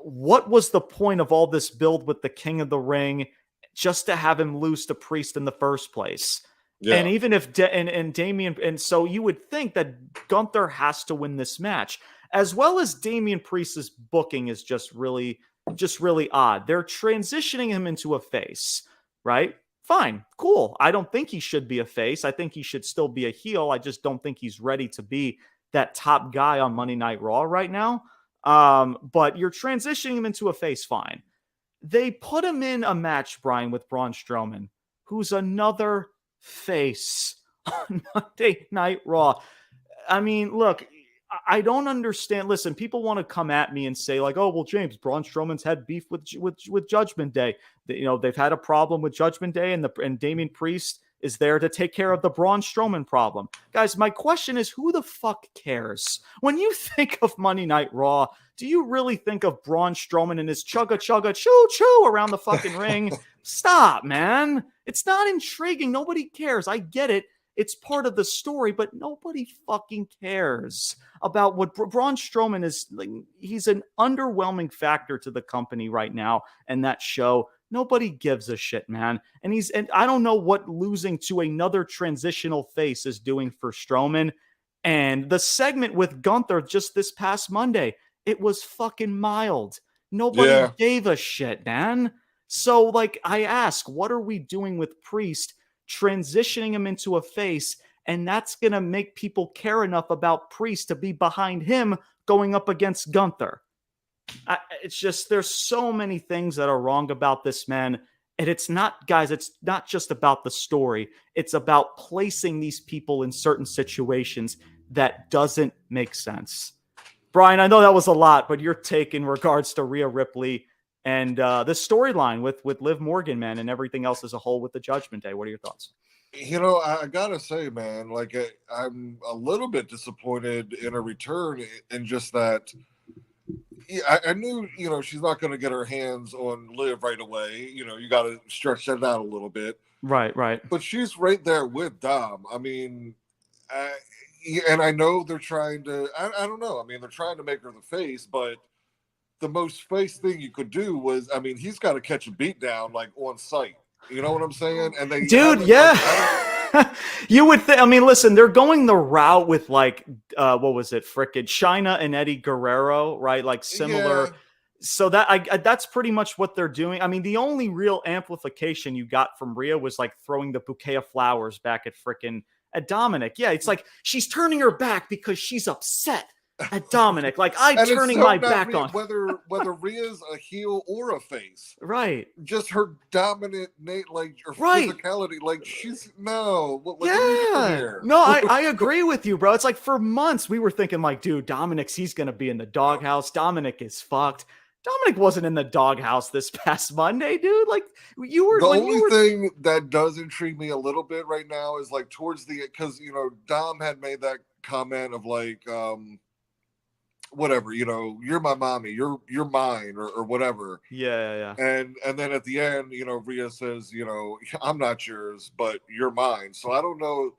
what was the point of all this build with the King of the Ring just to have him lose to Priest in the first place? Yeah. And even if Damian, and so you would think that Gunther has to win this match, as well as Damian Priest's booking is just really odd. They're transitioning him into a face, right? Fine, cool. I don't think he should be a face. I think he should still be a heel. I just don't think he's ready to be that top guy on Monday Night Raw right now. But you're transitioning him into a face, fine. They put him in a match, Brian, with Braun Strowman, who's another face on Monday Night Raw. I mean, look, I don't understand. Listen, people want to come at me and say like, "Oh, well, James, Braun Strowman's had beef with Judgment Day. They've had a problem with Judgment Day, and Damian Priest is there to take care of the Braun Strowman problem." Guys, my question is, who the fuck cares? When you think of Monday Night Raw, do you really think of Braun Strowman and his chugga choo choo around the fucking ring? Stop, man. It's not intriguing. Nobody cares. I get it. It's part of the story, but nobody fucking cares about what Braun Strowman is. Like, he's an underwhelming factor to the company right now, and that show, nobody gives a shit, man. And I don't know what losing to another transitional face is doing for Strowman. And the segment with Gunther just this past Monday, it was fucking mild. Nobody gave a shit, man. So, like, I ask, what are we doing with Priest? Transitioning him into a face, and that's going to make people care enough about Priest to be behind him going up against Gunther. It's just, there's so many things that are wrong about this, man. And it's not, guys, it's not just about the story. It's about placing these people in certain situations that doesn't make sense. Brian, I know that was a lot, but your take in regards to Rhea Ripley and this storyline with Liv Morgan, man, and everything else as a whole with the Judgment Day. What are your thoughts? I gotta say, man, like I'm a little bit disappointed in a return, in just that. I knew, she's not going to get her hands on Liv right away. You got to stretch that out a little bit. Right. But she's right there with Dom. I mean, and I know they're trying to. I don't know. I mean, they're trying to make her the face, but the most face thing you could do was, I mean, he's got to catch a beat down like on site. You know what I'm saying? And they, dude, yeah. You would think. I mean, listen, they're going the route with like, what was it? Frickin' Chyna and Eddie Guerrero, right? Like similar. Yeah. So that's pretty much what they're doing. I mean, the only real amplification you got from Rhea was like throwing the bouquet of flowers back at Dominic. Yeah, it's like she's turning her back because she's upset. at Dominic. Like, I And it's turning so my not back Rhea, on. whether Rhea's a heel or a face. Right. Just her dominant, like, her Right. physicality. Like, she's no. What are we doing Yeah. here? No, I agree with you, bro. It's like for months we were thinking like, dude, he's going to be in the doghouse. Dominic is fucked. Dominic wasn't in the doghouse this past Monday, dude. Like you were. The only thing that does intrigue me a little bit right now is like towards the, because Dom had made that comment of like, whatever, you're my mommy, you're mine, or whatever. Yeah. And then at the end, Rhea says, I'm not yours, but you're mine. So I don't know.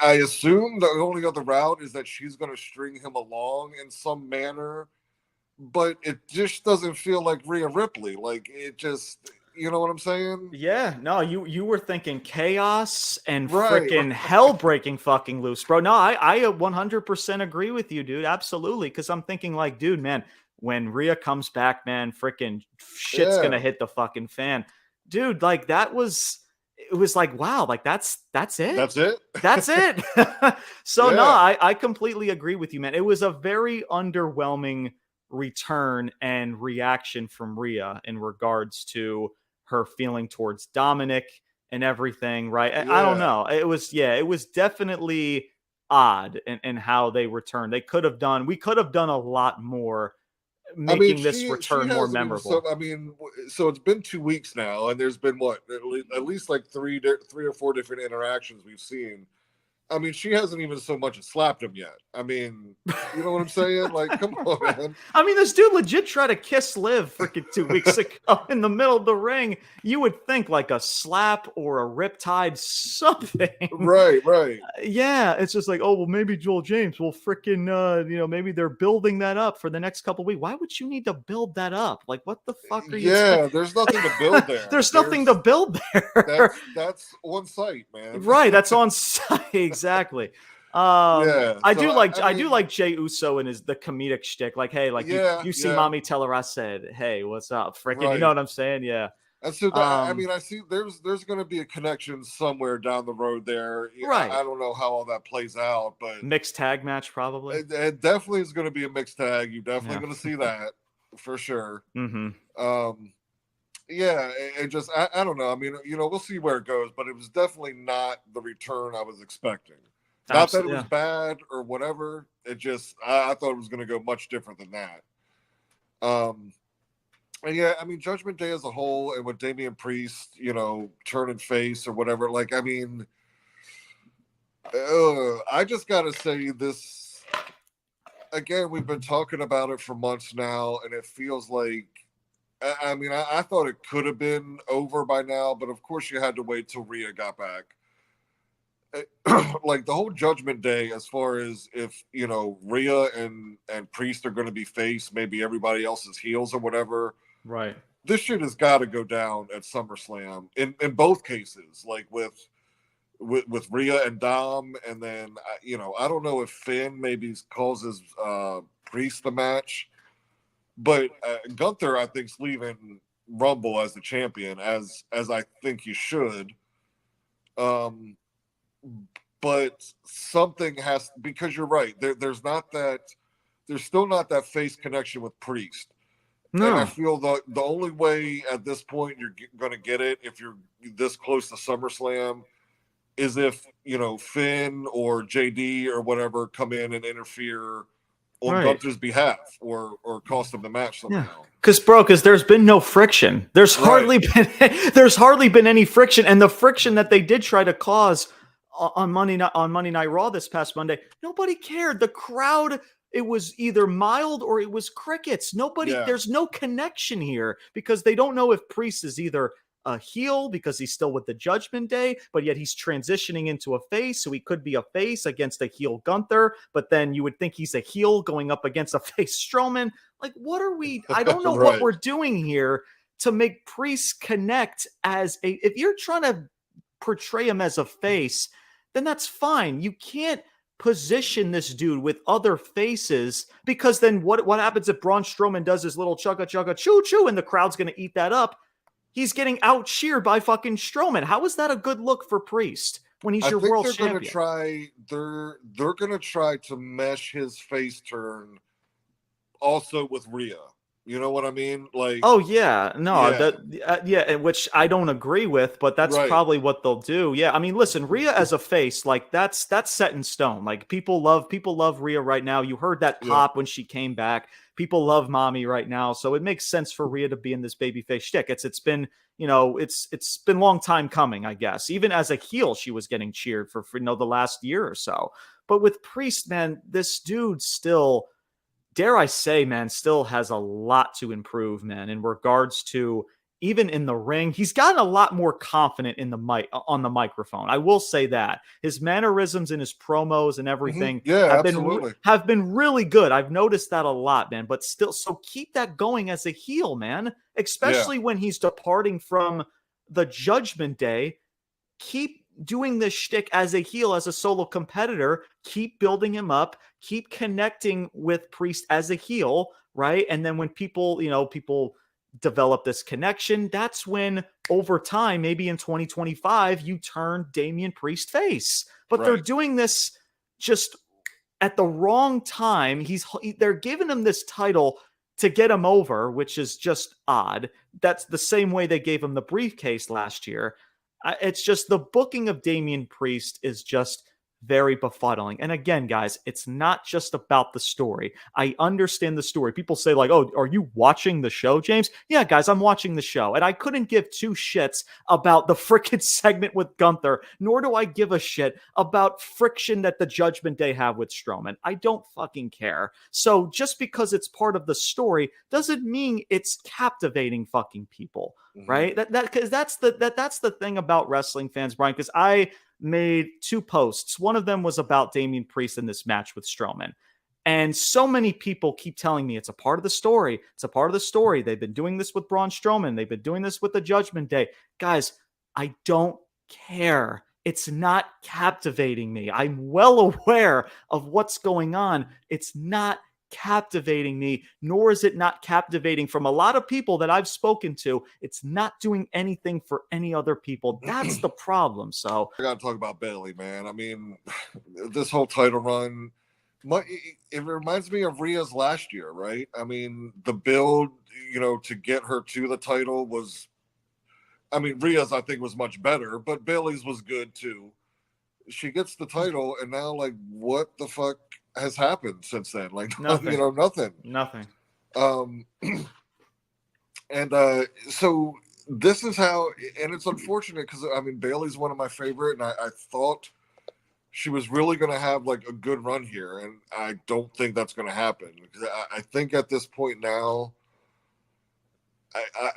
I assume the only other route is that she's going to string him along in some manner, but it just doesn't feel like Rhea Ripley. Like it just, you know what I'm saying? Yeah, no, you were thinking chaos and Right. freaking hell breaking fucking loose, bro. No, I 100% agree with you, dude. Absolutely. Because I'm thinking like, dude, man, when Rhea comes back, man, freaking shit's gonna hit the fucking fan. Dude, like it was like, wow, like that's it. That's it. That's it. So no, I completely agree with you, man. It was a very underwhelming return and reaction from Rhea in regards to her feeling towards Dominic and everything, right? I don't know. It was definitely odd in how they returned. We could have done a lot more making this return more memorable. So it's been 2 weeks now, and there's been at least like three or four different interactions we've seen. I mean, she hasn't even so much as slapped him yet. I mean, you know what I'm saying? Like, come on, man. I mean, this dude legit tried to kiss Liv freaking 2 weeks ago in the middle of the ring. You would think like a slap or a riptide, something. Right. Yeah, it's just like, oh, well, maybe Joel James will freaking, maybe they're building that up for the next couple of weeks. Why would you need to build that up? Like, what the fuck are you? Yeah, there's nothing to build there. There's nothing to build there. That's on site, man. Right, that's on site. Exactly. I do like Jey Uso and the comedic shtick. Like, hey, like you see mommy tell her I said, hey, what's up? Freaking, you know what I'm saying? Yeah. And so I see there's going to be a connection somewhere down the road there. Right. I don't know how all that plays out, but mixed tag match probably. It definitely is going to be a mixed tag. You're definitely going to see that for sure. Mm-hmm. Yeah, it just I don't know. I mean, we'll see where it goes, but it was definitely not the return I was expecting. Not that it was bad or whatever. It just I thought it was going to go much different than that. And yeah, I mean, Judgment Day as a whole, and with Damian Priest, turning face or whatever. Like, I mean, I just gotta say this again. We've been talking about it for months now, and it feels like. I mean, I thought it could have been over by now, but of course you had to wait till Rhea got back. Like the whole Judgment Day, as far as if Rhea and Priest are going to be face, maybe everybody else is heels or whatever. Right. This shit has got to go down at SummerSlam in both cases. Like with Rhea and Dom, and then I don't know if Finn maybe causes Priest the match. But Gunther, I think, is leaving Rumble as the champion, as I think he should. But something has, because you're right. There's still not that face connection with Priest. No. And I feel the only way at this point you're going to get it, if you're this close to SummerSlam, is if Finn or JD or whatever come in and interfere on Gunther's behalf, or cost him the match somehow. Because there's been no friction. There's hardly been any friction, and the friction that they did try to cause on Monday Night Raw this past Monday, nobody cared. The crowd, it was either mild or it was crickets. There's no connection here because they don't know if Priest is either a heel because he's still with the Judgment Day, but yet he's transitioning into a face, so he could be a face against a heel Gunther, but then you would think he's a heel going up against a face Strowman. Like, what are we? I don't know what we're doing here to make Priest connect as if you're trying to portray him as a face, then that's fine. You can't position this dude with other faces, because then what happens if Braun Strowman does his little chugga chugga choo choo and the crowd's going to eat that up? He's getting out cheered by fucking Strowman. How is that a good look for Priest? when he's I your think world they're going to champion. try. They're going to try to mesh his face turn also with Rhea. You know what I mean? Like, Oh yeah, no, yeah, yeah, which I don't agree with, but that's right, probably what they'll do. Yeah, I mean, listen, Rhea as a face, like that's set in stone. Like people love Rhea right now. You heard that yeah, pop when she came back. People love Mommy right now, so it makes sense for Rhea to be in this babyface shtick. It's been it's been a long time coming, I guess. Even as a heel, she was getting cheered for the last year or so. But with Priest, man, this dude still, dare I say, man, still has a lot to improve, man, in regards to even in the ring. He's gotten a lot more confident in the mic on the microphone. I will say that his mannerisms and his promos and everything yeah, absolutely, have been really good. I've noticed that a lot, man. But still, so keep that going as a heel, man, yeah, especially when he's departing from the Judgment Day. Keep doing this shtick as a heel, as a solo competitor. Keep building him up. Keep connecting with Priest as a heel, right? And then when people develop this connection, that's when over time, maybe in 2025, you turn Damian Priest face. But they're right, doing this just at the wrong time. They're giving him this title to get him over, which is just odd. That's the same way they gave him the briefcase last year. It's just the booking of Damian Priest is just very befuddling. And again, guys, it's not just about the story. I understand the story. People say, like, oh, are you watching the show, James? Yeah, guys, I'm watching the show. And I couldn't give two shits about the frickin' segment with Gunther, nor do I give a shit about friction that the Judgment Day have with Strowman. I don't fucking care. So just because it's part of the story doesn't mean it's captivating fucking people. Right? Because that's the thing about wrestling fans, Brian. Because I made two posts. One of them was about Damian Priest in this match with Strowman. And so many people keep telling me it's a part of the story. It's a part of the story. They've been doing this with Braun Strowman. They've been doing this with the Judgment Day. Guys, I don't care. It's not captivating me. I'm well aware of what's going on. It's not captivating me, nor is it not captivating from a lot of people that I've spoken to. It's not doing anything for any other people. That's the problem. So I gotta talk about Bayley, man. I mean, this whole title run, it reminds me of Rhea's last year, right? I mean, the build, to get her to the title was, I mean, Rhea's I think was much better, but Bayley's was good too. She gets the title, and now, like, what the fuck has happened since then? Like, nothing. Nothing. Nothing. And so this is how, and it's unfortunate because I mean Bayley's one of my favorite, and I thought she was really going to have like a good run here, and I don't think that's going to happen because I think at this point now,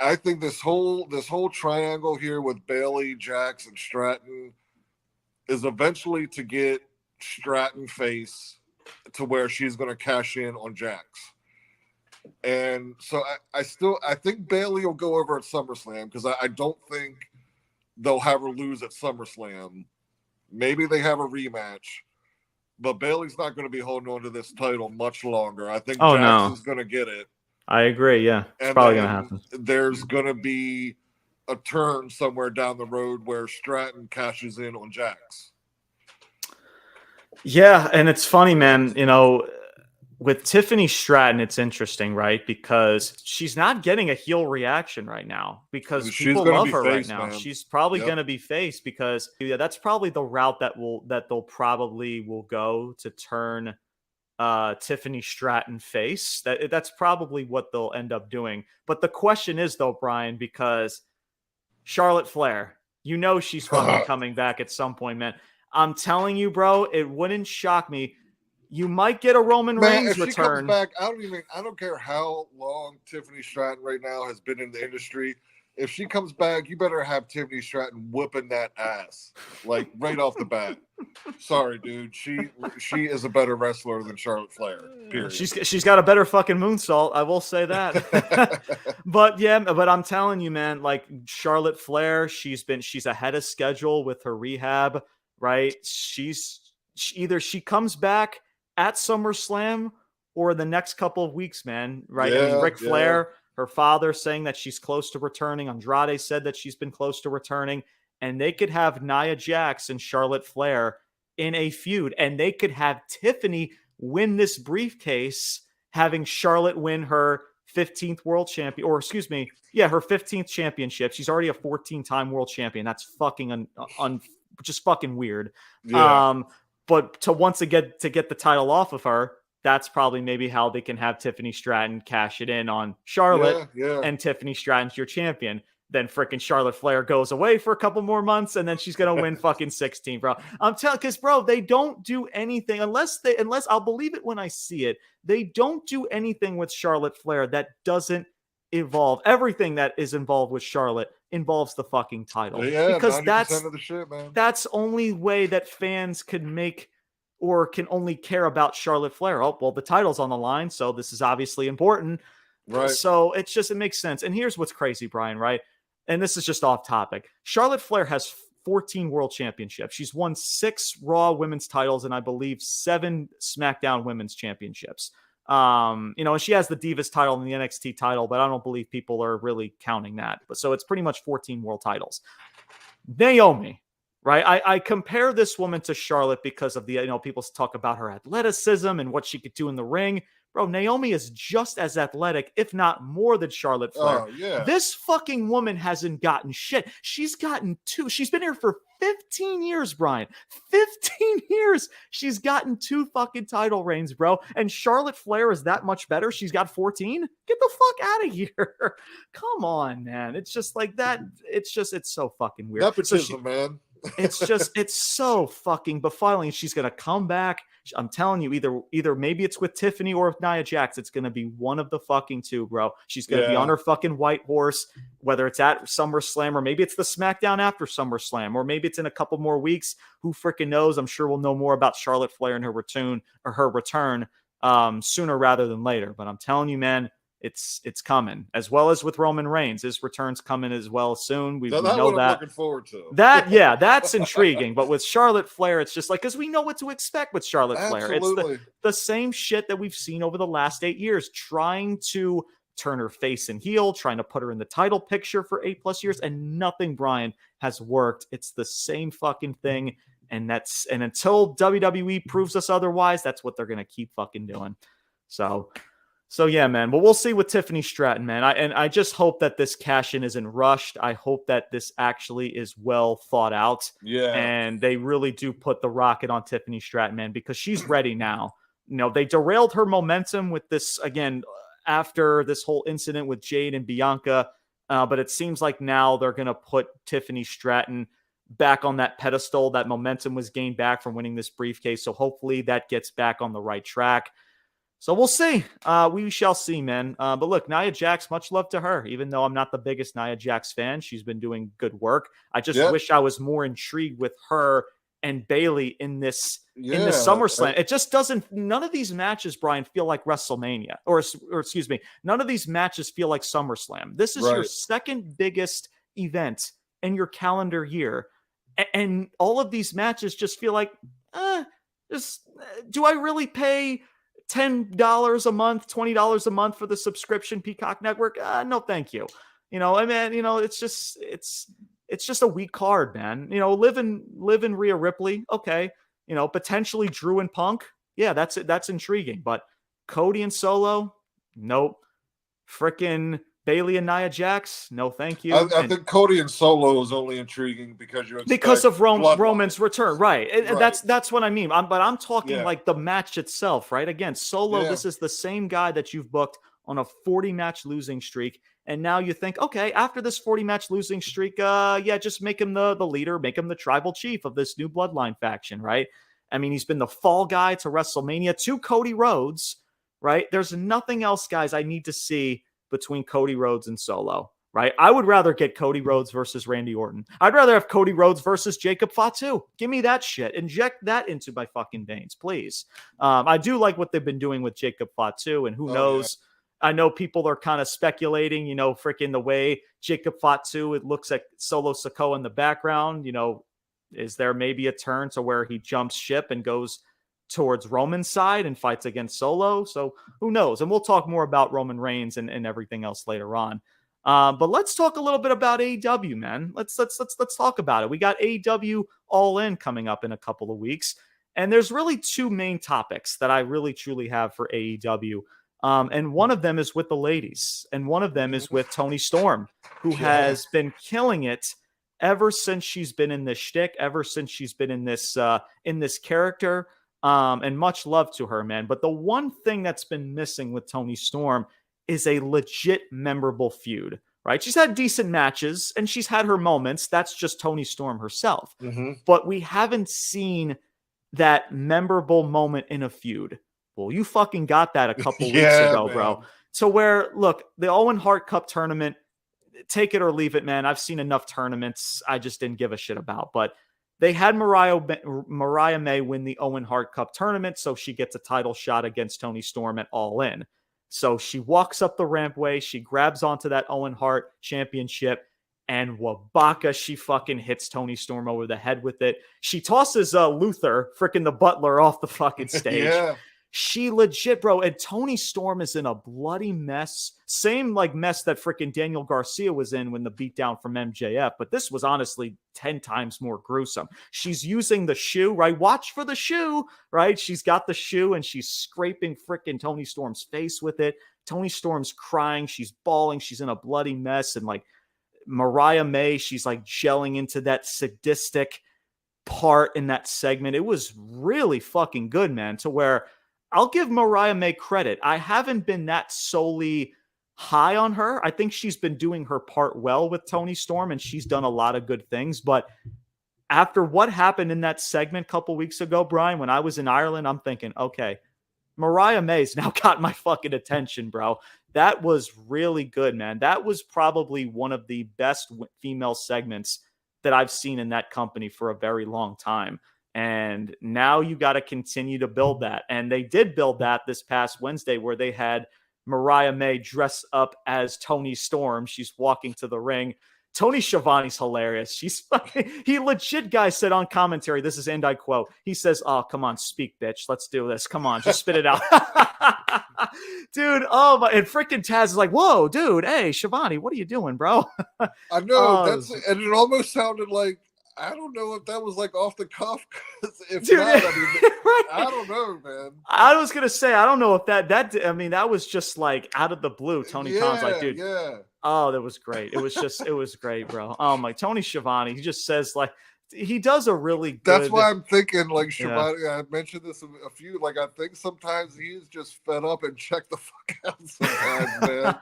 I think this whole triangle here with Bayley, Jax, and Stratton is eventually to get Stratton face to where she's going to cash in on Jax. And so I think Bayley will go over at SummerSlam because I don't think they'll have her lose at SummerSlam. Maybe they have a rematch, but Bayley's not going to be holding on to this title much longer. I think Jackson's going to get it. I agree. Yeah, it's probably going to happen. There's going to be a turn somewhere down the road where Stratton cashes in on Jax. Yeah, and it's funny, man. With Tiffany Stratton, it's interesting, right? Because she's not getting a heel reaction right now because people love her right now. Man. She's probably going to be face because that's probably the route that they'll probably will go to turn Tiffany Stratton face. That's probably what they'll end up doing. But the question is though, Brian, because Charlotte Flair, she's fucking coming back at some point, man. I'm telling you, bro, it wouldn't shock me. You might get a Roman Reigns return. If she comes back, I don't care how long Tiffany Stratton right now has been in the industry. If she comes back, you better have Tiffany Stratton whipping that ass, like right off the bat. Sorry, dude. She is a better wrestler than Charlotte Flair. Period. She's got a better fucking moonsault. I will say that. but I'm telling you, man, like Charlotte Flair, she's ahead of schedule with her rehab, right? Either she comes back at SummerSlam or the next couple of weeks, man, right? Yeah, I mean, Ric Flair, her father saying that she's close to returning. Andrade said that she's been close to returning. and they could have Nia Jax and Charlotte Flair in a feud, and they could have Tiffany win this briefcase, having Charlotte win her 15th world champion, or excuse me, her 15th championship. She's already a 14-time world champion. That's fucking just fucking weird. Yeah. But to once again to get the title off of her, that's probably maybe how they can have Tiffany Stratton cash it in on Charlotte, and Tiffany Stratton's your champion. Then freaking Charlotte Flair goes away for a couple more months, and then she's gonna win fucking 16, bro. I'm telling, because bro, they don't do anything unless I'll believe it when I see it. They don't do anything with Charlotte Flair that doesn't evolve. Everything that is involved with Charlotte involves the fucking title. Yeah, because 90% of the shit, man. That's only way that fans can make or can only care about Charlotte Flair. Oh, well, the title's on the line, so this is obviously important. Right. So it makes sense. And here's what's crazy, Brian, right? And this is just off topic. Charlotte Flair has 14 world championships. She's won 6 Raw women's titles and I believe 7 SmackDown women's championships. And she has the Divas title and the NXT title, but I don't believe people are really counting that. But so it's pretty much 14 world titles. Naomi, right? I compare this woman to Charlotte because of the, people talk about her athleticism and what she could do in the ring. Bro, Naomi is just as athletic, if not more than Charlotte Flair. Oh, yeah. This fucking woman hasn't gotten shit. She's gotten 2. She's been here for 15 years, Brian. 15 years. She's gotten 2 fucking title reigns, bro. And Charlotte Flair is that much better. She's got 14. Get the fuck out of here. Come on, man. It's just like that. It's so fucking weird. Nepotism, man. It's so fucking befuddling. She's going to come back. I'm telling you, either maybe it's with Tiffany or with Nia Jax. It's going to be one of the fucking two, bro. She's going to be on her fucking white horse, whether it's at SummerSlam or maybe it's the SmackDown after SummerSlam, or maybe it's in a couple more weeks. Who freaking knows? I'm sure we'll know more about Charlotte Flair and her return sooner rather than later. But I'm telling you, man, it's coming, as well as with Roman Reigns. His return's coming as well soon. We know that. I'm looking forward to. That's intriguing. But with Charlotte Flair, it's just like, because we know what to expect with Charlotte Flair. It's the same shit that we've seen over the last 8 years, trying to turn her face and heel, trying to put her in the title picture for 8+ years, and nothing, Brian, has worked. It's the same fucking thing. And until WWE proves us otherwise, that's what they're going to keep fucking doing. So yeah, man. But we'll see with Tiffany Stratton, man. I just hope that this cash-in isn't rushed. I hope that this actually is well thought out. Yeah. And they really do put the rocket on Tiffany Stratton, man, because she's ready now. They derailed her momentum with this, again, after this whole incident with Jade and Bianca. But it seems like now they're going to put Tiffany Stratton back on that pedestal. That momentum was gained back from winning this briefcase. So hopefully that gets back on the right track. So we'll see. We shall see, man. But look, Nia Jax, much love to her. Even though I'm not the biggest Nia Jax fan, she's been doing good work. I just wish I was more intrigued with her and Bayley in this SummerSlam. It just doesn't. None of these matches, Brian, feel like WrestleMania, or excuse me, none of these matches feel like SummerSlam. This is your second biggest event in your calendar year, and all of these matches just feel like, do I really pay $10 a month, $20 a month for the subscription Peacock Network? No, thank you. It's just a weak card, man. Live in Rhea Ripley. Okay. Potentially Drew and Punk. Yeah, that's it. That's intriguing. But Cody and Solo, nope. Frickin' Bayley and Nia Jax, no, thank you. I think Cody and Solo is only intriguing because of Roman's return, right? And that's what I mean. But I'm talking like the match itself, right? Again, Solo. This is the same guy that you've booked on a 40-match losing streak, and now you think, okay, after this 40-match losing streak, just make him the leader, make him the tribal chief of this new Bloodline faction, right? I mean, he's been the fall guy to WrestleMania, to Cody Rhodes, right? There's nothing else, guys, I need to see between Cody Rhodes and Solo, right? I would rather get Cody Rhodes versus Randy Orton. I'd rather have Cody Rhodes versus Jacob Fatu. Give me that shit. Inject that into my fucking veins, please. I do like what they've been doing with Jacob Fatu, and who knows? I know people are kind of speculating, freaking the way Jacob Fatu, it looks like Solo Sikoa in the background, is there maybe a turn to where he jumps ship and goes towards Roman's side and fights against Solo? So who knows? And we'll talk more about Roman Reigns and everything else later on. But let's talk a little bit about AEW, man. Let's talk about it. We got AEW All In coming up in a couple of weeks, and there's really two main topics that I really truly have for AEW. And one of them is with the ladies, and one of them is with Toni Storm, who has been killing it ever since she's been in this shtick, ever since she's been in this character. And much love to her, man. But the one thing that's been missing with Toni Storm is a legit memorable feud, right? She's had decent matches and she's had her moments. That's just Toni Storm herself. But we haven't seen that memorable moment in a feud. Well, you fucking got that a couple weeks ago, man. Bro. To where, look, the Owen Hart Cup tournament, take it or leave it, man. I've seen enough tournaments I just didn't give a shit about. But they had Mariah May win the Owen Hart Cup tournament, so she gets a title shot against Toni Storm at All In. So she walks up the rampway, she grabs onto that Owen Hart championship, and wabaka, she fucking hits Toni Storm over the head with it. She tosses Luther, freaking the butler, off the fucking stage. She legit, bro. And Toni Storm is in a bloody mess. Same like mess that freaking Daniel Garcia was in when the beatdown from MJF. But this was honestly 10 times more gruesome. She's using the shoe, right? Watch for the shoe, right? She's got the shoe and she's scraping freaking Toni Storm's face with it. Toni Storm's crying. She's bawling. She's in a bloody mess. And like Mariah May, she's like gelling into that sadistic part in that segment. It was really fucking good, man, to where I'll give Mariah May credit. I haven't been that solely high on her. I think she's been doing her part well with Toni Storm, and she's done a lot of good things. But after what happened in that segment a couple weeks ago, Brian, when I was in Ireland, I'm thinking, okay, Mariah May's now got my fucking attention, bro. That was really good, man. That was probably one of the best female segments that I've seen in that company for a very long time. And now you got to continue to build that. And they did build that this past Wednesday where they had Mariah May dress up as Toni Storm. She's walking to the ring. Tony Schiavone's hilarious. He legit, guys, said on commentary, this is, and I quote, he says, "Oh, come on, speak, bitch. Let's do this. Come on, just spit it out." Dude, oh my, and freaking Taz is like, "Whoa, dude, hey, Schiavone, what are you doing, bro?" I know, and it almost sounded like, I don't know if that was like off the cuff. If dude, not, I mean, right. I don't know, man. I was gonna say, I don't know if that was just like out of the blue. Tony Khan's like, dude, oh, that was great. It was great, bro. Oh my, Tony Schiavone, he just says like, he does a really good. That's why I'm thinking like Schiavone. I mentioned this a few. Like I think sometimes he is just fed up and checked the fuck out. Sometimes, man.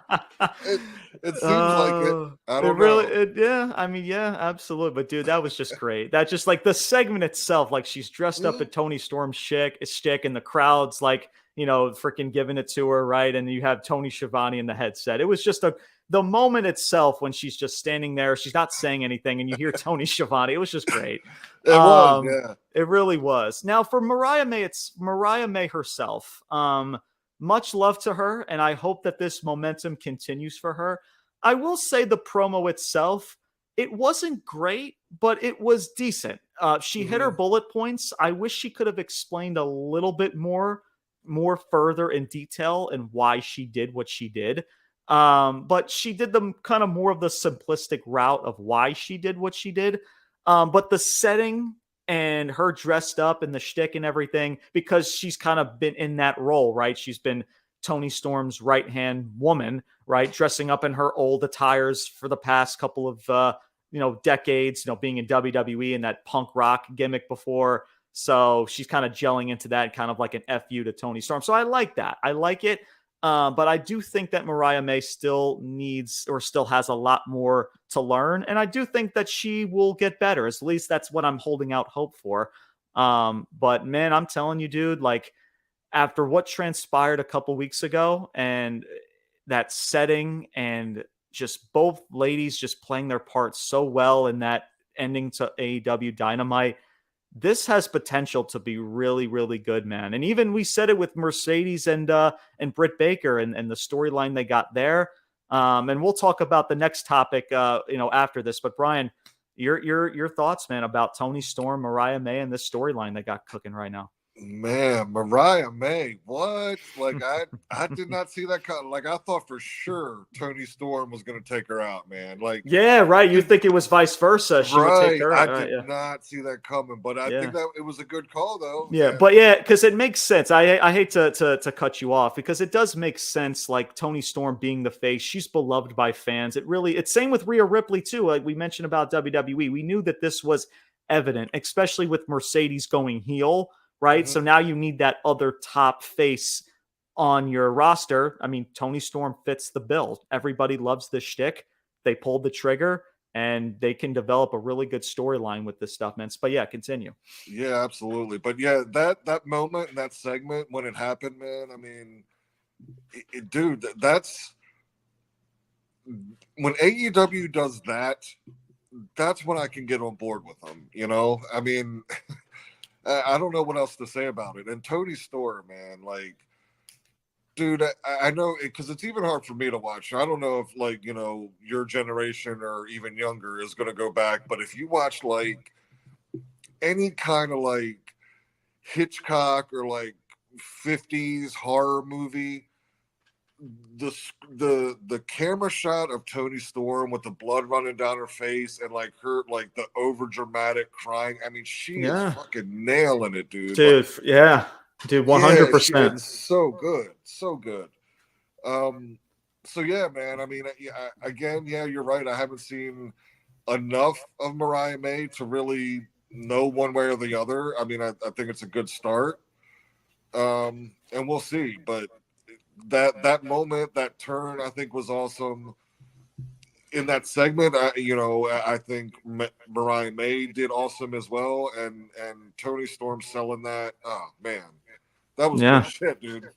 It seems like it. I don't know. I mean, yeah, absolutely. But dude, that was just great. That just like the segment itself. Like she's dressed up at Toni Storm's shtick, and the crowd's like, you know, freaking giving it to her, right? And you have Tony Schiavone in the headset. It was just the moment itself when she's just standing there, she's not saying anything, and you hear Tony Schiavone. It was just great. It really was. Now for Mariah May, it's Mariah May herself. Much love to her, and I hope that this momentum continues for her. I will say the promo itself, it wasn't great, but it was decent. She hit her bullet points. I wish she could have explained a little bit more further in detail and why she did what she did. But she did them kind of more of the simplistic route of why she did what she did. But the setting and her dressed up and the shtick and everything, because she's kind of been in that role, right? She's been Toni Storm's right-hand woman, right? Dressing up in her old attires for the past couple of, decades, being in WWE and that punk rock gimmick before. So she's kind of gelling into that, kind of like an FU to Toni Storm. So I like that. I like it. But I do think that Mariah May still has a lot more to learn. And I do think that she will get better. At least that's what I'm holding out hope for. But man, I'm telling you, dude, like after what transpired a couple weeks ago and that setting and just both ladies just playing their parts so well in that ending to AEW Dynamite, this has potential to be really, really good, man. And even we said it with Mercedes and Britt Baker and the storyline they got there. And we'll talk about the next topic, after this. But Brian, your thoughts, man, about Toni Storm, Mariah May, and this storyline they got cooking right now. Man, Mariah May, what? Like I did not see that coming. Like I thought for sure Toni Storm was going to take her out, man. Like Yeah, right. You think it was vice versa? She would take right, her I out. did Yeah. not see that coming, but I Yeah. think that it was a good call though. Yeah, And but yeah, because it makes sense. I hate to cut you off because it does make sense. Like Toni Storm being the face, she's beloved by fans. It's same with Rhea Ripley too. Like we mentioned about WWE, we knew that this was evident, especially with Mercedes going heel, right? mhm. So now you need that other top face on your roster. I mean, Toni Storm fits the bill. Everybody loves this shtick. They pulled the trigger and they can develop a really good storyline with this stuff, man. But yeah, continue. Yeah, absolutely. But yeah, that moment and that segment when it happened, man. I mean, dude, that's when AEW does that. That's when I can get on board with them. You know, I mean, I don't know what else to say about it. And Toni Storm, man, like, dude, I know because it's even hard for me to watch. I don't know if like your generation or even younger is going to go back, but if you watch like any kind of like Hitchcock or like 50s horror movie, the camera shot of Toni Storm with the blood running down her face and like her like the over dramatic crying. I mean, she is Yeah. fucking nailing it, dude. Like, Dude, yeah. Dude, yeah, 100%. it's so good, so good. Um, so yeah, man. I mean, again, yeah, you're right. I haven't seen enough of Mariah May to really know one way or the other. I mean, I think it's a good start. And we'll see. But that moment, that turn, I think was awesome. In that segment, I think Mariah May did awesome as well, and Toni Storm selling that. Oh man, that was good Yeah. shit, dude.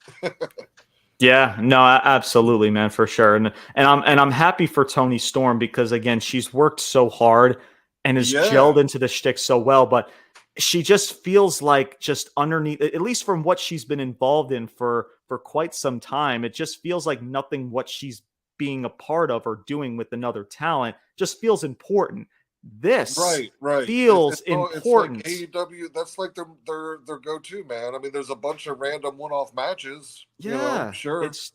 Yeah, no, absolutely, man, for sure. And I'm happy for Toni Storm because again, she's worked so hard and has Yeah, gelled into the shtick so well, but she just feels like just underneath, at least from what she's been involved in for quite some time, it just feels like nothing what she's being a part of or doing with another talent just feels important. This right. feels It's like important. AEW. That's like their go to, man. I mean, there's a bunch of random one off matches. Yeah, Sure. it's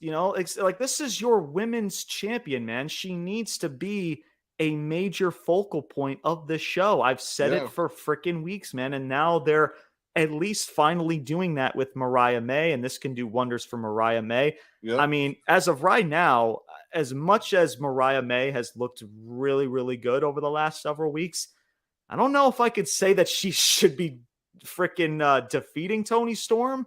like this is your women's champion, man. She needs to be a major focal point of the show. I've said it Yeah. for freaking weeks, man, and now they're at least finally doing that with Mariah May, and this can do wonders for Mariah May. I Yep. mean, as of right now, as much as Mariah May has looked really, really good over the last several weeks, I don't know if I could say that she should be freaking defeating Toni Storm,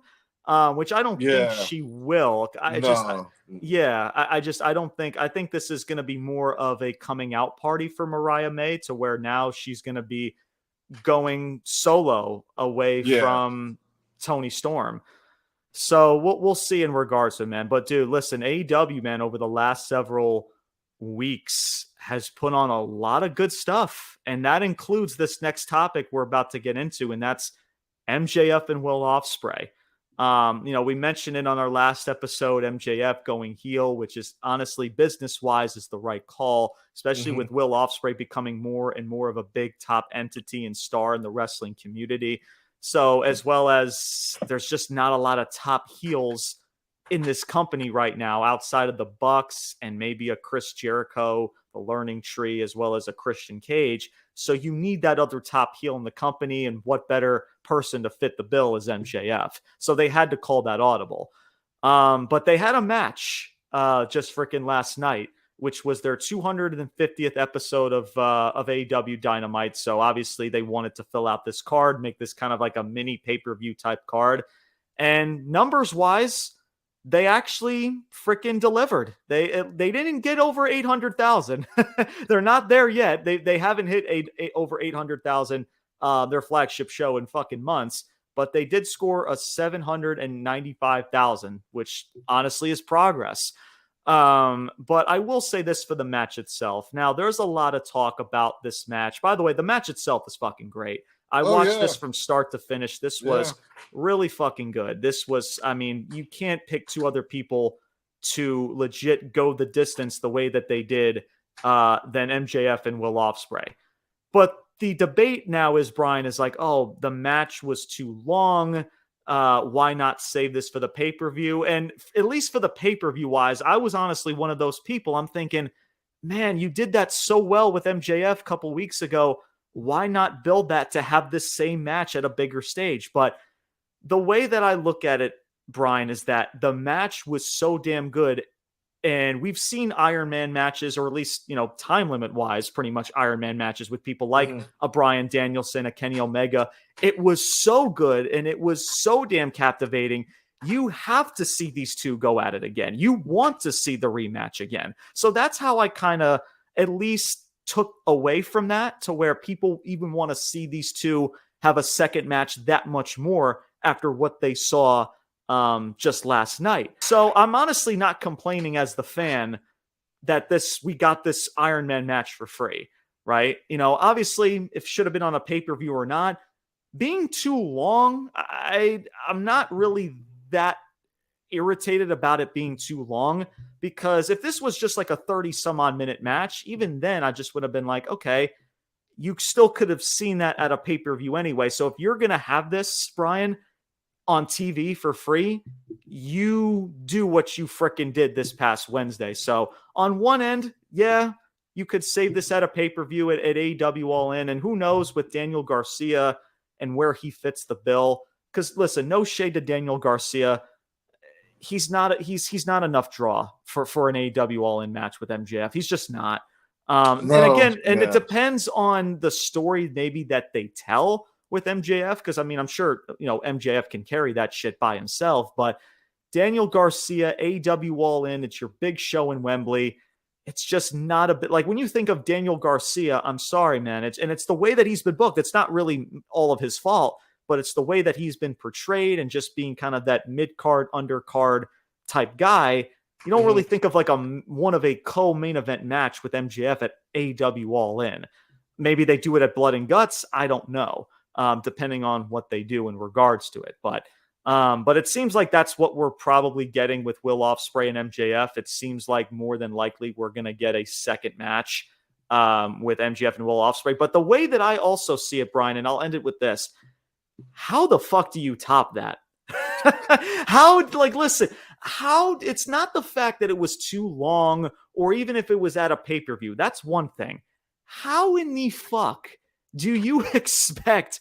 which I don't think Yeah. she will. No. Yeah, I don't think. I think this is going to be more of a coming out party for Mariah May, to where now she's going to be going solo away Yeah. from Toni Storm. So we'll see in regards to it, man. But dude, listen, AEW, man, over the last several weeks has put on a lot of good stuff. And that includes this next topic we're about to get into, and that's MJF and Will Ospreay. We mentioned it on our last episode, MJF going heel, which is honestly business-wise is the right call, especially hmm with Will Ospreay becoming more and more of a big top entity and star in the wrestling community. So, as well as there's just not a lot of top heels in this company right now outside of the Bucks and maybe a Chris Jericho, the Learning Tree, as well as a Christian Cage. So you need that other top heel in the company, and what better person to fit the bill is MJF. So they had to call that audible. But they had a match just freaking last night, which was their 250th episode of AEW Dynamite. So obviously they wanted to fill out this card, make this kind of like a mini pay-per-view type card. And numbers wise, they actually freaking delivered. They didn't get over 800,000. They're not there yet. They haven't hit over 800,000 their flagship show in fucking months, but they did score a 795,000, which honestly is progress. But I will say this for the match itself. Now, there's a lot of talk about this match. By the way, the match itself is fucking great. I Oh watched yeah. this from start to finish. This Yeah. was really fucking good. This was, I mean, you can't pick two other people to legit go the distance the way that they did than MJF and Will Ospreay. But the debate now is, Brian, is like, oh, the match was too long. Why not save this for the pay-per-view? And at least for the pay-per-view wise, I was honestly one of those people. I'm thinking, man, you did that so well with MJF a couple weeks ago. Why not build that to have this same match at a bigger stage? But the way that I look at it, Brian, is that the match was so damn good. And we've seen Iron Man matches, or at least, time limit wise, pretty much Iron Man matches with people like a Bryan Danielson, a Kenny Omega. It was so good and it was so damn captivating. You have to see these two go at it again. You want to see the rematch again. So that's how I kind of at least took away from that, to where people even want to see these two have a second match that much more after what they saw just last night. So I'm honestly not complaining as the fan that we got this Iron Man match for free, right? Obviously, if it should have been on a pay-per-view or not, being too long, I'm not really that irritated about it being too long, because if this was just like a 30 some odd minute match, even then I just would have been like, okay, you still could have seen that at a pay-per-view anyway. So if you're going to have this, Brian, on TV for free, you do what you frickin' did this past Wednesday. So on one end, yeah, you could save this at a pay-per-view at AEW All In, and who knows with Daniel Garcia and where he fits the bill. Because listen, no shade to Daniel Garcia, he's not enough draw for an AEW All In match with MJF. He's just not. And again, it depends on the story maybe that they tell with MJF, because I'm sure MJF can carry that shit by himself, but Daniel Garcia, AEW All In, it's your big show in Wembley. It's just not a bit like when you think of Daniel Garcia. I'm sorry, man. It's the way that he's been booked. It's not really all of his fault, but it's the way that he's been portrayed and just being kind of that mid-card, undercard type guy. You don't really think of like one of a co-main event match with MJF at AEW All In. Maybe they do it at Blood and Guts. I don't know. Depending on what they do in regards to it. But it seems like that's what we're probably getting with Will Ospreay and MJF. It seems like more than likely we're going to get a second match with MJF and Will Ospreay. But the way that I also see it, Brian, and I'll end it with this, how the fuck do you top that? It's not the fact that it was too long, or even if it was at a pay-per-view. That's one thing. How in the fuck do you expect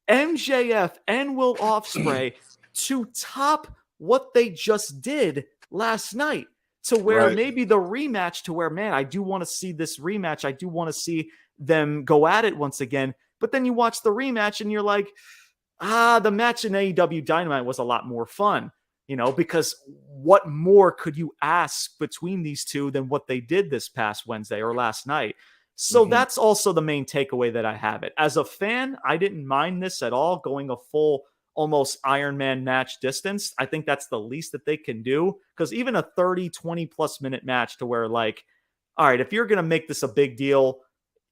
MJF and Will Ospreay to top what they just did last night? To where maybe the rematch, to where, man, I do want to see this rematch. I do want to see them go at it once again. But then you watch the rematch and you're like, the match in AEW Dynamite was a lot more fun, because what more could you ask between these two than what they did this past Wednesday or last night? So that's also the main takeaway that I have it. As a fan, I didn't mind this at all, going a full almost Iron Man match distance. I think that's the least that they can do, because even a 30, 20 plus minute match, to where like, all right, if you're going to make this a big deal,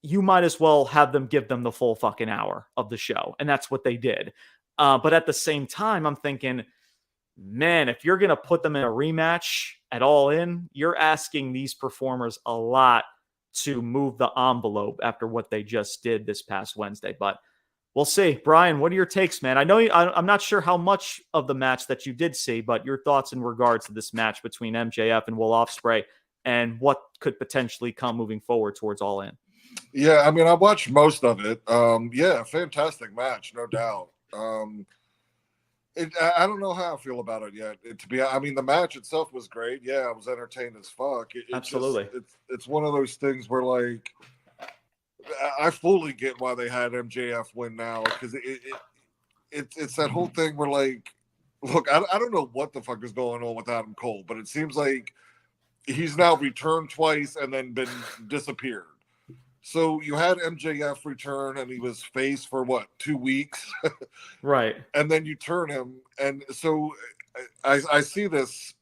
you might as well have them give them the full fucking hour of the show. And that's what they did. But at the same time, I'm thinking, man, if you're going to put them in a rematch at All In, you're asking these performers a lot to move the envelope after what they just did this past Wednesday. But we'll see. Brian, what are your takes, man? I know I'm not sure how much of the match that you did see, but your thoughts in regards to this match between MJF and Will Ospreay and what could potentially come moving forward towards All In. Yeah, I watched most of it. Fantastic match, no doubt. I don't know how I feel about it yet. The match itself was great. Yeah, I was entertained as fuck. Absolutely. It's one of those things where, like, I fully get why they had MJF win now, because it's that whole thing where, like, look, I don't know what the fuck is going on with Adam Cole, but it seems like he's now returned twice and then been disappeared. So you had MJF return, and he was face for 2 weeks, right? And then you turn him, and so I see this,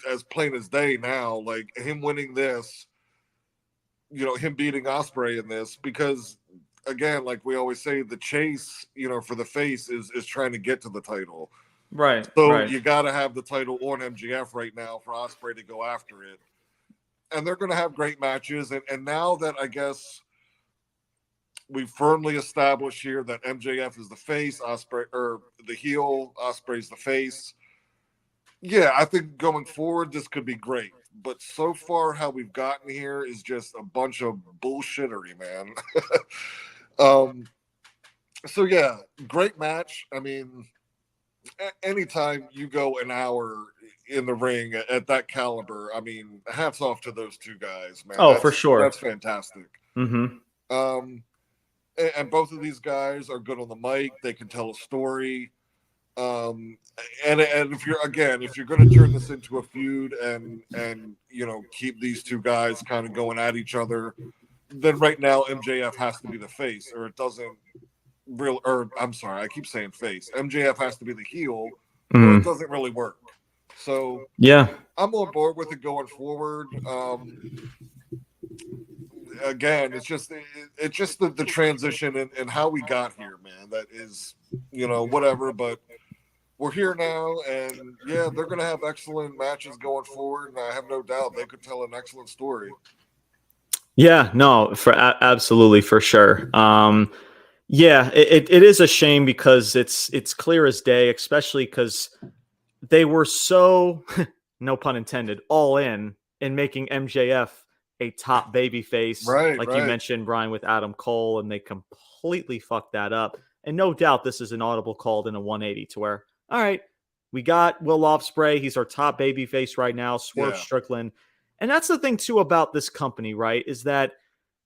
as plain as day now. Like, him winning this, him beating Ospreay in this, because again, like we always say, the chase, for the face is trying to get to the title, right? So you got to have the title on MJF right now for Ospreay to go after it. And they're going to have great matches. And now that, I guess, we've firmly established here that MJF is the face, Ospreay or the heel, Ospreay's the face. Yeah, I think going forward this could be great. But so far, how we've gotten here is just a bunch of bullshittery, man. So yeah, great match. I mean, anytime you go an hour in the ring at that caliber, I mean, hats off to those two guys, man. Oh, for sure. That's fantastic. Mm-hmm. And both of these guys are good on the mic. They can tell a story. And if you're going to turn this into a feud and keep these two guys kind of going at each other, then right now MJF has to be the face, or it doesn't real. Or I'm sorry, I keep saying face. MJF has to be the heel, or it doesn't really work. So yeah, I'm on board with it going forward. Again, it's just the transition and how we got here, man. That is, whatever, but we're here now, and yeah, they're going to have excellent matches going forward, and I have no doubt they could tell an excellent story. Yeah, no, absolutely, for sure. Yeah, it is a shame because it's clear as day, especially because they were so, no pun intended, all in making MJF a top baby face, right? You mentioned, Brian, with Adam Cole, and they completely fucked that up. And no doubt this is an audible called in a 180 to where, all right, we got Will Ospreay. He's our top baby face right now, Swerve Strickland. And that's the thing, too, about this company, right, is that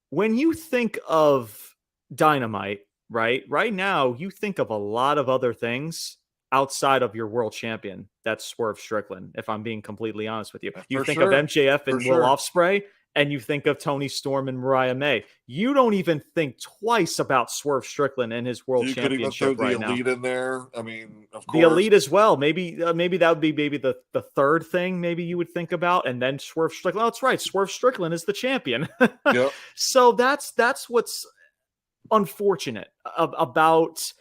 when you think of Dynamite, right now, you think of a lot of other things outside of your world champion. That's Swerve Strickland, if I'm being completely honest with you. You think of MJF and Will Ospreay, and you think of Toni Storm and Mariah May. You don't even think twice about Swerve Strickland and his world championship right now. You could even throw the Elite in there. I mean, of course. The Elite as well. Maybe that would be the third thing maybe you would think about, and then Swerve Strickland. Oh, that's right. Swerve Strickland is the champion. Yep. So that's what's unfortunate about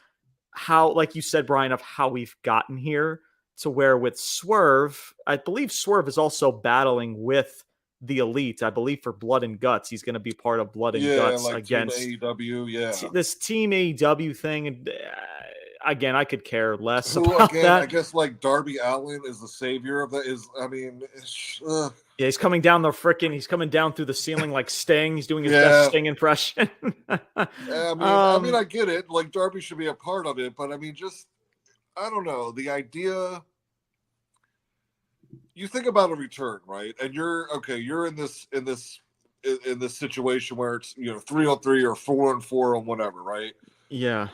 how, like you said, Brian, of how we've gotten here to where with Swerve, I believe Swerve is also battling with the Elite, I believe, for Blood and Guts. He's going to be part of Blood and Guts against Team AEW. This Team AEW thing. And again, I could care less about that. I guess Darby Allin is the savior of that. Yeah, he's coming down he's coming down through the ceiling like Sting. He's doing his best Sting impression. I mean, I get it. Darby should be a part of it, but I mean, I don't know. The idea. You think about a return, right? And you're in this situation where it's 3-on-3 or 4-on-4 on whatever, right? Yeah.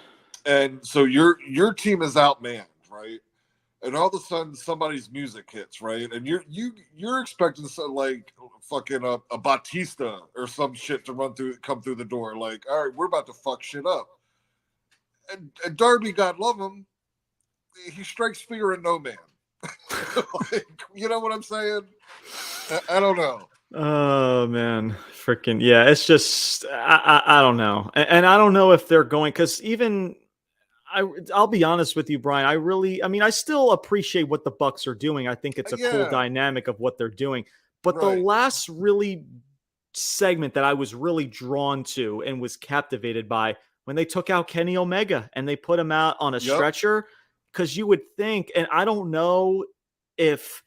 And so your team is outmanned, right? And all of a sudden somebody's music hits, right? And you're expecting fucking a Batista or some shit to come through the door. All right, we're about to fuck shit up. And Darby, God love him, he strikes fear in no man. You know what I'm saying? I don't know. Oh man, freaking yeah! It's just I don't know, and I don't know if they're going, because even I'll be honest with you, Brian. I still appreciate what the Bucks are doing. I think it's a cool dynamic of what they're doing. But the last really segment that I was really drawn to and was captivated by, when they took out Kenny Omega and they put him out on a stretcher. Because you would think, and I don't know if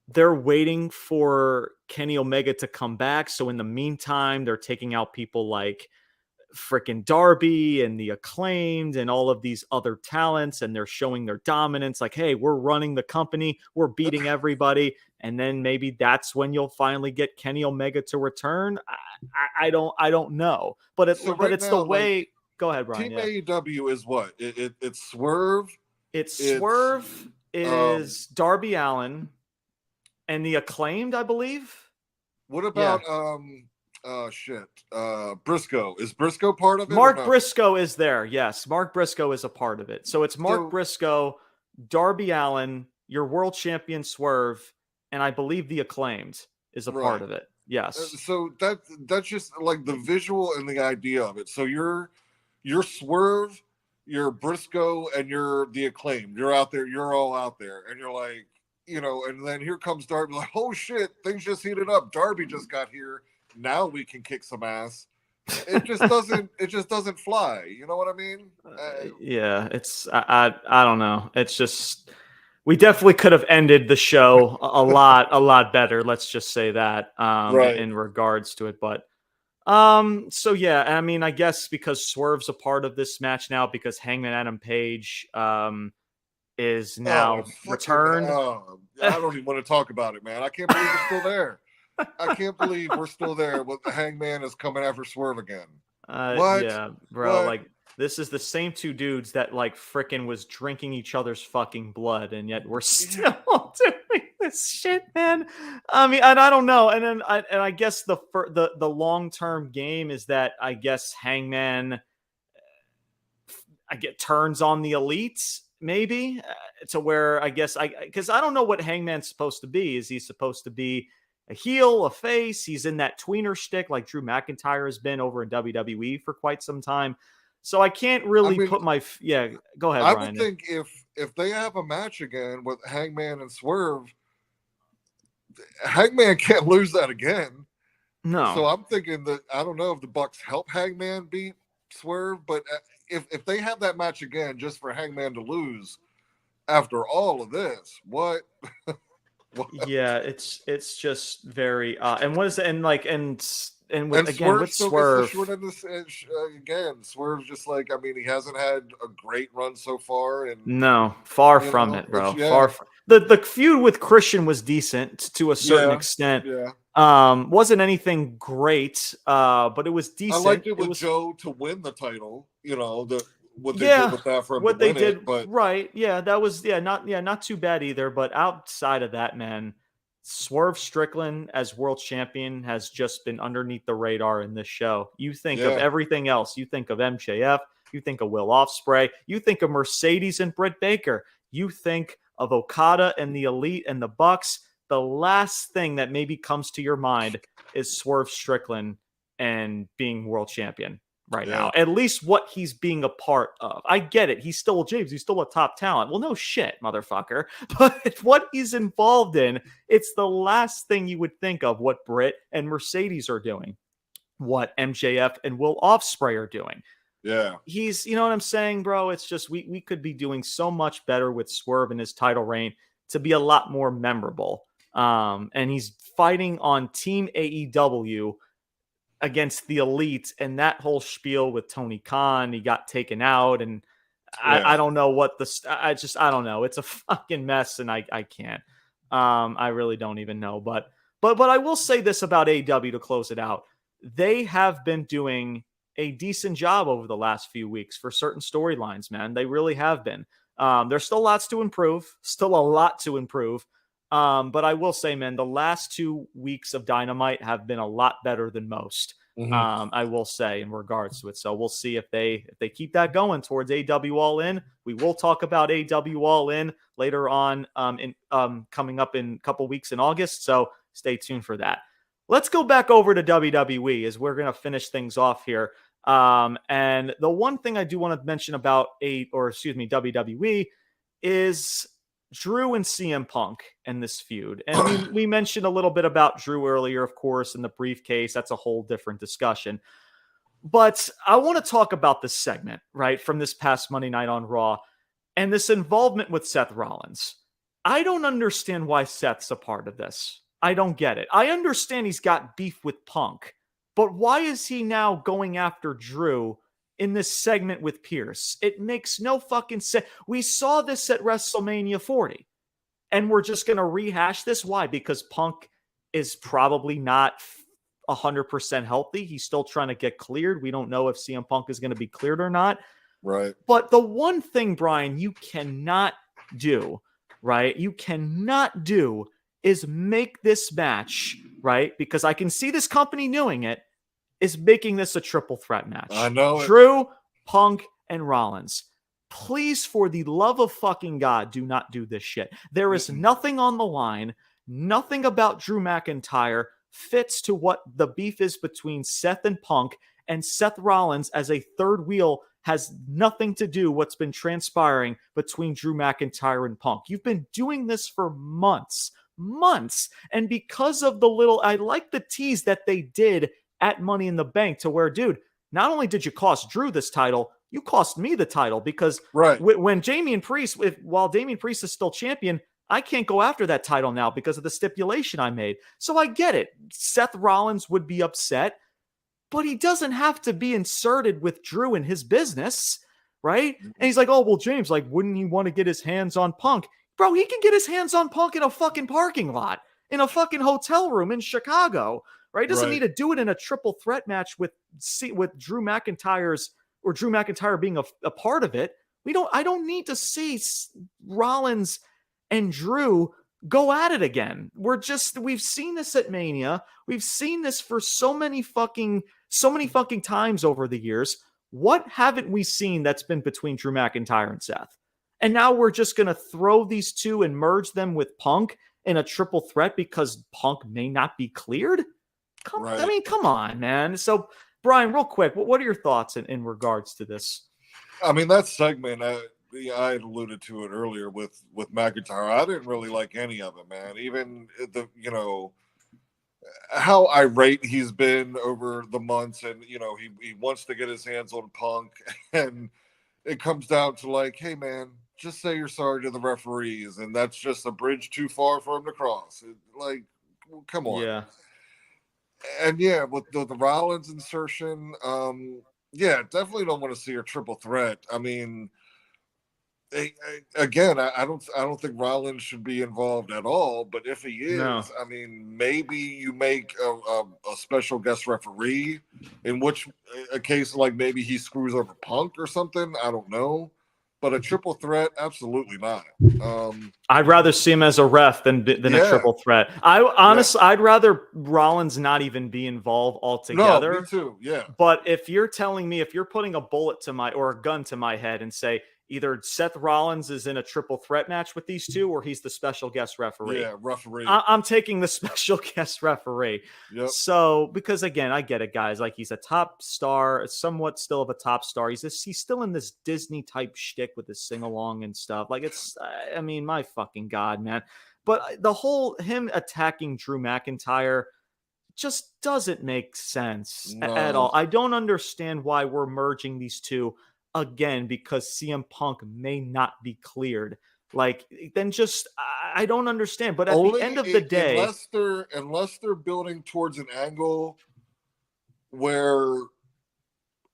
they're waiting for Kenny Omega to come back. So in the meantime, they're taking out people like freaking Darby and the Acclaimed and all of these other talents, and they're showing their dominance. Like, hey, we're running the company, we're beating everybody, and then maybe that's when you'll finally get Kenny Omega to return. I don't know, but it's the way. Go ahead, Brian. Team AEW is what? It's Swerve. It's Swerve, is Darby Allin, and the Acclaimed, I believe. What about Briscoe? Is Briscoe part of it? Mark Briscoe is there. Yes, Mark Briscoe is a part of it. So it's Mark Briscoe, Darby Allin, your world champion Swerve, and I believe the Acclaimed is a part of it. Yes. So that's just the visual and the idea of it. So you're Swerve, you're Briscoe, and you're the Acclaimed. You're out there. You're all out there, and you're and then here comes Darby. Oh shit, things just heated up. Darby just got here. Now we can kick some ass. it just doesn't fly. You know what I mean? Yeah, it's I don't know. It's just we definitely could have ended the show a lot better. Let's just say that Right. in regards to it. But so yeah, I mean, I guess because Swerve's a part of this match now because Hangman Adam Page is now returned. I don't even want to talk about it, man. I can't believe we're still there. I can't believe we're still there. With the Hangman is coming after Swerve again. What? Yeah, bro. What? Like this is the same two dudes that like frickin' was drinking each other's fucking blood, and yet we're still doing this shit, man. I mean, and I don't know. And then I guess the long term game is that I guess Hangman turns on the elites maybe to where I guess because I don't know what Hangman's supposed to be. Is he supposed to be a heel, a face? He's in that tweener shtick like Drew McIntyre has been over in WWE for quite some time. So I can't really put my Go ahead, I Brian. would think if they have a match again with Hangman and Swerve, Hangman can't lose that again. No. So I'm thinking that I don't know if the Bucks help Hangman beat Swerve, but if they have that match again just for Hangman to lose after all of this, what? Yeah, it's just very and what is it? And like and with, and again with Swerve short end of again. Swerve's just like, I mean, he hasn't had a great run so far, and no, far from it, bro. Far from the feud with Christian was decent to a certain extent. Yeah. Wasn't anything great, but it was decent. I liked it with Joe to win the title. You know, what they did with that for him what to they win did, it, but right? Yeah, that was not too bad either. But outside of that, man, Swerve Strickland as world champion has just been underneath the radar in this show. You think of everything else. You think of MJF. You think of Will Ospreay. You think of Mercedes and Britt Baker. You think of Okada and the Elite and the Bucks. The last thing that maybe comes to your mind is Swerve Strickland and being world champion right now. At least what he's being a part of. I get it. He's still James. He's still a top talent. Well, no shit, motherfucker. But what he's involved in, it's the last thing you would think of what Britt and Mercedes are doing, what MJF and Will Ospreay are doing. Yeah. He's, you know what I'm saying, bro? It's just we could be doing so much better with Swerve in his title reign to be a lot more memorable. And he's fighting on Team AEW against the Elite, and that whole spiel with Tony Khan, he got taken out, and I don't know what I don't know. It's a fucking mess, and I can't. I really don't even know. But I will say this about AEW to close it out. They have been doing a decent job over the last few weeks for certain storylines, man. They really have been. There's still lots to improve, still a lot to improve. But I will say, man, the last 2 weeks of Dynamite have been a lot better than most. I will say in regards to it. So we'll see if they keep that going towards AEW All In. We will talk about AEW All In later on coming up in a couple weeks in August. So stay tuned for that. Let's go back over to WWE as we're going to finish things off here. And the one thing I do want to mention about WWE is Drew and CM Punk and this feud. And we mentioned a little bit about Drew earlier, of course, in the briefcase. That's a whole different discussion. But I want to talk about this segment, right, from this past Monday night on Raw and this involvement with Seth Rollins. I don't understand why Seth's a part of this. I don't get it. I understand he's got beef with Punk, but why is he now going after Drew in this segment with Pierce? It makes no fucking sense. We saw this at WrestleMania 40, and we're just going to rehash this. Why? Because Punk is probably not 100% healthy. He's still trying to get cleared. We don't know if CM Punk is going to be cleared or not. Right. But the one thing, Brian, you cannot do, right? You cannot do is make this match, right? Because I can see this company doing it, is making this a triple threat match. I know. Drew, Punk, and Rollins. Please, for the love of fucking God, do not do this shit. There is nothing on the line. Nothing about Drew McIntyre fits to what the beef is between Seth and Punk, and Seth Rollins as a third wheel has nothing to do what's been transpiring between Drew McIntyre and Punk. You've been doing this for months. And because of I like the tease that they did at Money in the Bank to where, dude, not only did you cost Drew this title, you cost me the title because when while Damian Priest is still champion, I can't go after that title now because of the stipulation I made. So I get it. Seth Rollins would be upset, but he doesn't have to be inserted with Drew in his business, right? And he's like, oh, well, James, like, wouldn't he want to get his hands on Punk? Bro, he can get his hands on Punk in a fucking parking lot, in a fucking hotel room in Chicago, right? He doesn't need to do it in a triple threat match with Drew McIntyre being a part of it. I don't need to see Rollins and Drew go at it again. We've seen this at Mania. We've seen this for so many fucking times over the years. What haven't we seen that's been between Drew McIntyre and Seth? And now we're just going to throw these two and merge them with Punk in a triple threat because Punk may not be cleared? Come on, man. So, Brian, real quick, what are your thoughts in regards to this? I mean, that segment, I had alluded to it earlier with McIntyre. I didn't really like any of it, man. Even how irate he's been over the months, and he wants to get his hands on Punk, and it comes down to like, hey, man, just say you're sorry to the referees, and that's just a bridge too far for him to cross. Come on. Yeah. And with the Rollins insertion, definitely don't want to see a triple threat. I mean, again, I don't think Rollins should be involved at all. But if he is, I mean, maybe you make a special guest referee, in which a case like maybe he screws over Punk or something. I don't know. But a triple threat, absolutely not. I'd rather see him as a ref than a triple threat. I'd rather Rollins not even be involved altogether. No, me too. Yeah. But if you're putting a bullet to or a gun to my head and say either Seth Rollins is in a triple threat match with these two, or he's the special guest referee. Yeah, referee. I'm taking the special guest referee. Yep. So, because again, I get it, guys. Like, he's a top star, somewhat still of a top star. He's still in this Disney type shtick with his sing along and stuff. Like, my fucking God, man. But the whole him attacking Drew McIntyre just doesn't make sense at all. I don't understand why we're merging these two again, because CM Punk may not be cleared. Like, then I don't understand. But at the end of the day, unless they're building towards an angle where,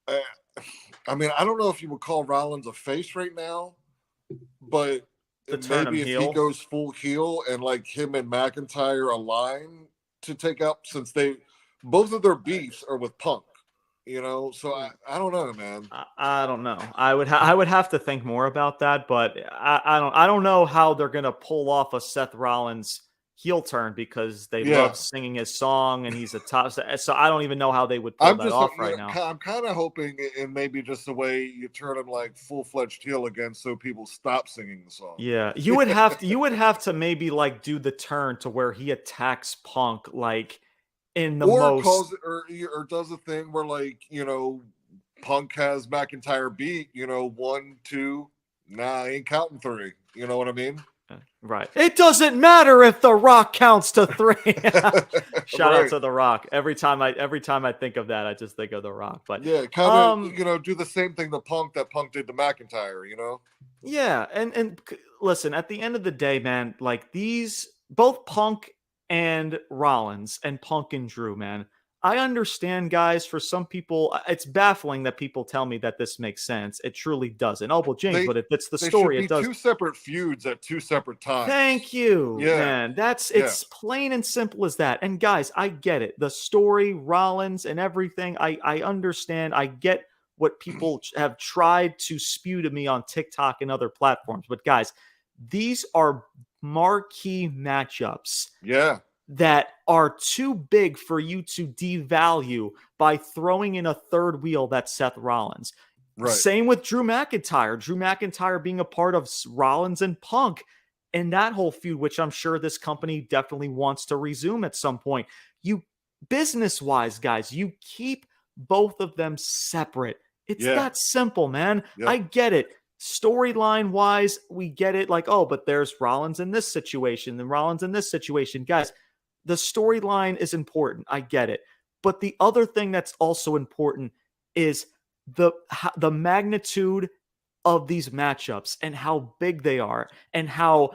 I mean, I don't know if you would call Rollins a face right now, but maybe if he goes full heel and like him and McIntyre align to take up, since both of their beefs are with Punk. So I don't know, man. I don't know. I would have to think more about that, but I don't know how they're gonna pull off a Seth Rollins heel turn because they love singing his song and he's a top. So I don't even know how they would pull that off right now. I'm kind of hoping it may be just the way you turn him like full-fledged heel again, so people stop singing the song. Yeah, you would have to maybe like do the turn to where he attacks Punk like. Or does a thing where like Punk has McIntyre beat 1, 2, I ain't counting 3. You know what I mean? Right. It doesn't matter if The Rock counts to 3. Shout out to The Rock. Every time I think of that, I just think of The Rock. But kind of do the same thing that Punk did to McIntyre. Yeah, and listen, at the end of the day, man, like both Punk and Rollins and Punk and Drew, man. I understand, guys, for some people, it's baffling that people tell me that this makes sense. It truly doesn't. Oh, well, James, but if it's the story, it does. Two separate feuds at two separate times. Thank you, man. It's plain and simple as that. And guys, I get it. The story, Rollins and everything, I understand. I get what people have tried to spew to me on TikTok and other platforms. But guys, these are marquee matchups that are too big for you to devalue by throwing in a third wheel that's Seth Rollins. Right. Same with Drew McIntyre. Drew McIntyre being a part of Rollins and Punk and that whole feud, which I'm sure this company definitely wants to resume at some point. You business-wise, guys, you keep both of them separate. It's that simple, man. I get it. Storyline wise, we get it. Like, oh, but there's Rollins in this situation and Rollins in this situation. Guys, the storyline is important. I get it. But the other thing that's also important is the magnitude of these matchups and how big they are, and how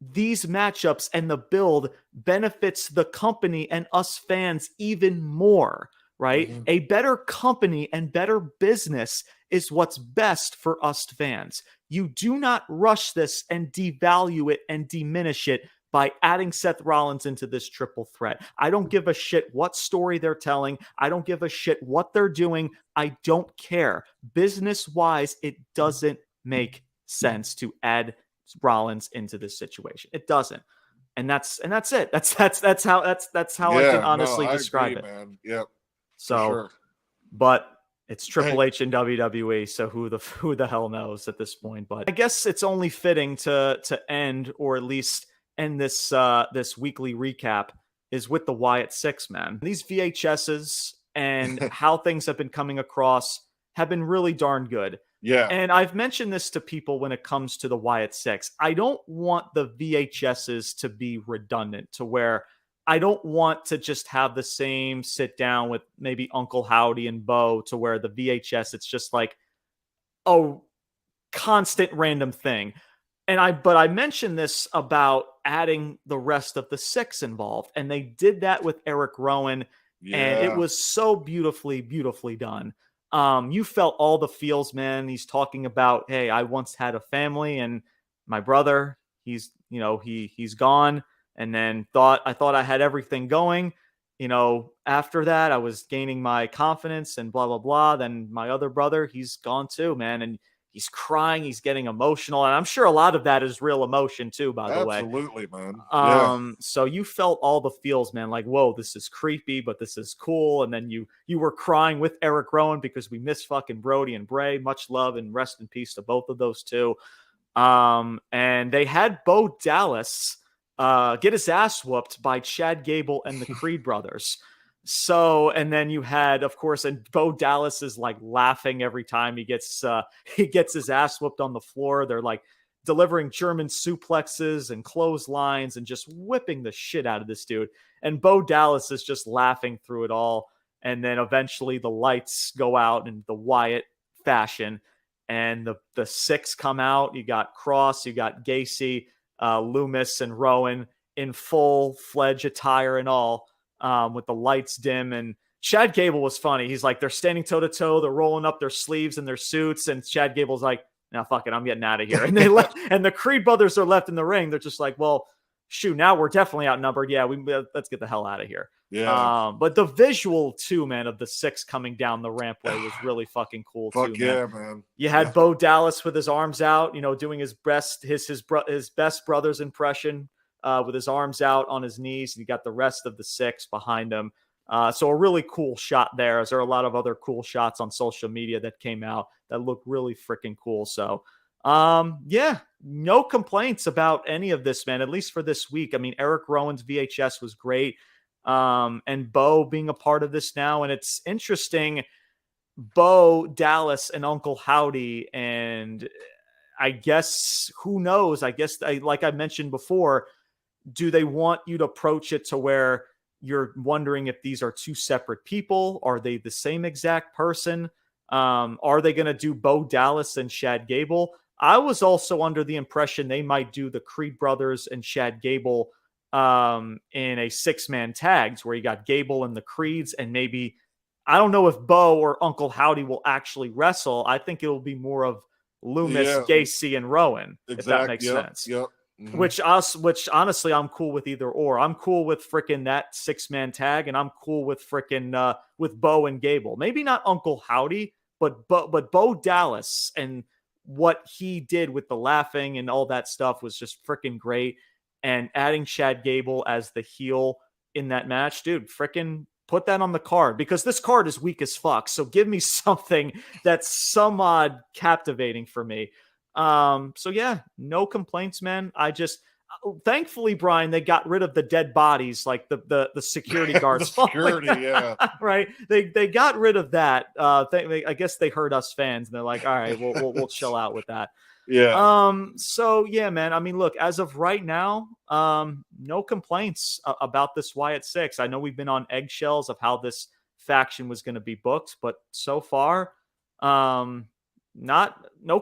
these matchups and the build benefits the company and us fans even more, right? Mm-hmm. A better company and better business is what's best for us fans. You do not rush this and devalue it and diminish it by adding Seth Rollins into this triple threat. I don't give a shit what story they're telling. I don't give a shit what they're doing. I don't care. Business-wise, it doesn't make sense to add Rollins into this situation. It doesn't. And that's it. That's how I can honestly describe it, man. Yep. So, sure. But it's Triple H and WWE, so who the hell knows at this point? But I guess it's only fitting to end, or at least end this this weekly recap, is with the Wyatt Six, man. These VHSs and how things have been coming across have been really darn good. Yeah. And I've mentioned this to people when it comes to the Wyatt Six. I don't want the VHSs to be redundant, to where I don't want to just have the same sit down with maybe Uncle Howdy and Bo, to where the VHS, it's just like a constant random thing. But I mentioned this about adding the rest of the Six involved, and they did that with Eric Rowan, and it was so beautifully, beautifully done. You felt all the feels, man. He's talking about, hey, I once had a family, and my brother, he's gone, and then I thought I had everything going. After that, I was gaining my confidence and blah, blah, blah. Then my other brother, he's gone too, man. And he's crying, he's getting emotional. And I'm sure a lot of that is real emotion too, by the way. Absolutely, man. So you felt all the feels, man. Like, whoa, this is creepy, but this is cool. And then you were crying with Eric Rowan because we miss fucking Brody and Bray. Much love and rest in peace to both of those two. And they had Bo Dallas get his ass whooped by Chad Gable and the Creed brothers. So, and then you had, of course, and Bo Dallas is like laughing every time he gets his ass whooped on the floor. They're like delivering German suplexes and clotheslines and just whipping the shit out of this dude. And Bo Dallas is just laughing through it all. And then eventually the lights go out in the Wyatt fashion, and the Six come out. You got Cross, you got Gacy, Loomis, and Rowan in full-fledged attire and all. With the lights dim, and Chad Gable was funny. He's like, they're standing toe to toe, they're rolling up their sleeves and their suits, and Chad Gable's like, "Now, fuck it, I'm getting out of here." And they left, and the Creed brothers are left in the ring. They're just like, "Well, shoot, now we're definitely outnumbered. Yeah, let's get the hell out of here." Yeah. But the visual too, man, of the Six coming down the rampway was really fucking cool too. Yeah, man. You had Bo Dallas with his arms out, doing his best, his best brother's impression. With his arms out on his knees, and you got the rest of the Six behind him. So a really cool shot there. There are a lot of other cool shots on social media that came out that look really freaking cool. So, yeah, no complaints about any of this, man, at least for this week. I mean, Eric Rowan's VHS was great. And Bo being a part of this now. And it's interesting, Bo, Dallas, and Uncle Howdy. And I guess, who knows? I guess, like I mentioned before, do they want you to approach it to where you're wondering if these are two separate people? Are they the same exact person? Are they going to do Bo Dallas and Chad Gable? I was also under the impression they might do the Creed brothers and Chad Gable in a 6-man tags, where you got Gable and the Creeds, and maybe, I don't know if Bo or Uncle Howdy will actually wrestle. I think it'll be more of Loomis, Gacy, and Rowan, if that makes sense. Yep. Mm-hmm. Which honestly, I'm cool with either or. I'm cool with freaking that 6-man tag, and I'm cool with freaking with Bo and Gable. Maybe not Uncle Howdy, but Bo Dallas, and what he did with the laughing and all that stuff was just freaking great. And adding Chad Gable as the heel in that match, dude, freaking put that on the card, because this card is weak as fuck. So give me something that's some odd captivating for me. So yeah, no complaints, man. Thankfully, Brian, they got rid of the dead bodies, like the security guards. Security, yeah. Right. They got rid of that. I guess they heard us fans, and they're like, all right, we'll chill out with that. Yeah. So yeah, man. I mean, look, as of right now, no complaints about this Wyatt Six. I know we've been on eggshells of how this faction was going to be booked. But so far, no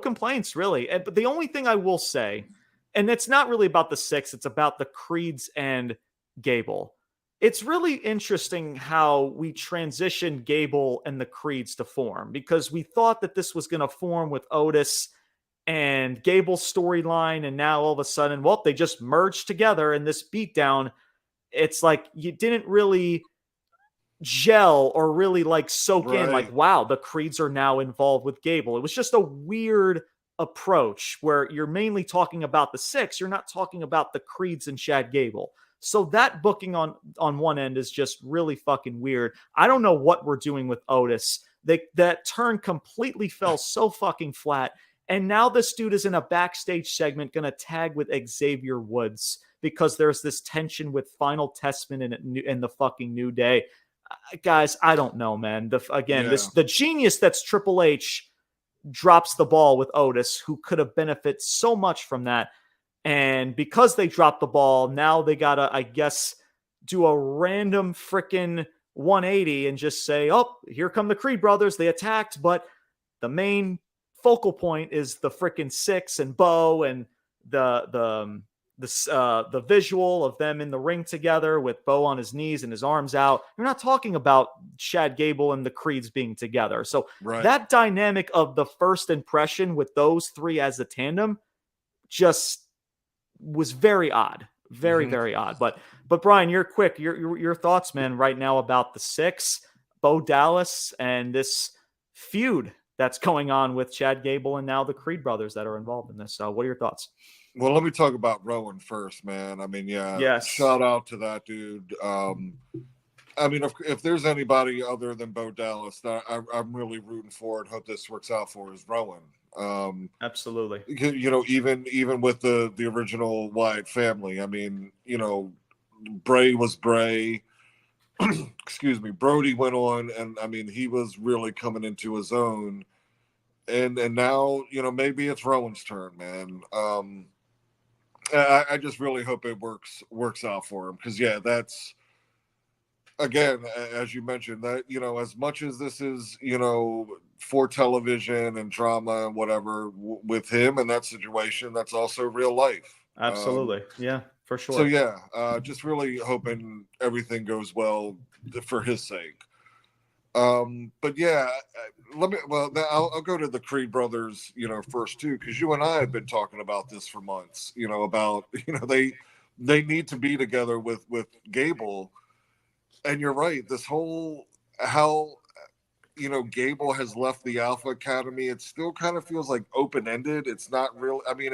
complaints really. But the only thing I will say, and it's not really about the six, it's about the Creeds and Gable. It's really interesting how we transitioned Gable and the Creeds to form, because we thought that this was going to form with Otis and Gable's storyline, and now all of a sudden, well, they just merged together in this beatdown. It's like you didn't really gel or really like soak in, like, wow, the Creeds are now involved with Gable. It was just a weird approach where you're mainly talking about the six, you're not talking about the Creeds and Chad Gable. So that booking on one end is just really fucking weird. I don't know what we're doing with Otis. That turn completely fell so fucking flat. And now this dude is in a backstage segment going to tag with Xavier Woods because there's this tension with Final Testament and the fucking New Day. Guys, I don't know, man. The genius that's Triple H drops the ball with Otis, who could have benefited so much from that. And because they dropped the ball, now they got to, I guess, do a random freaking 180 and just say, oh, here come the Creed brothers. They attacked, but the main focal point is the freaking six and Bo and the visual of them in the ring together with Bo on his knees and his arms out. You're not talking about Chad Gable and the Creeds being together. So that dynamic of the first impression with those three as a tandem just was very odd, very odd. But Brian, you're quick. Your thoughts, man, right now about the six, Bo Dallas, and this feud that's going on with Chad Gable and now the Creed brothers that are involved in this. What are your thoughts? Well, let me talk about Rowan first, man. I mean, shout out to that dude. I mean, if there's anybody other than Bo Dallas that I'm really rooting for and hope this works out for is Rowan. Absolutely. You know, even with the original Wyatt family, I mean, you know, Bray was Bray. Excuse me. Brody went on, and I mean, he was really coming into his own. And now, you know, maybe it's Rowan's turn, man. I just really hope it works out for him, because that's, again, as you mentioned, that, you know, as much as this is, you know, for television and drama and whatever with him and that situation, that's also real life. Absolutely. Yeah, for sure. So just really hoping everything goes well for his sake. But yeah, I'll go to the Creed brothers, you know, first too, because you and I have been talking about this for months, you know, about, you know, they need to be together with Gable. And you're right, this whole, how, you know, Gable has left the Alpha Academy, it still kind of feels like open-ended. It's not real. I mean,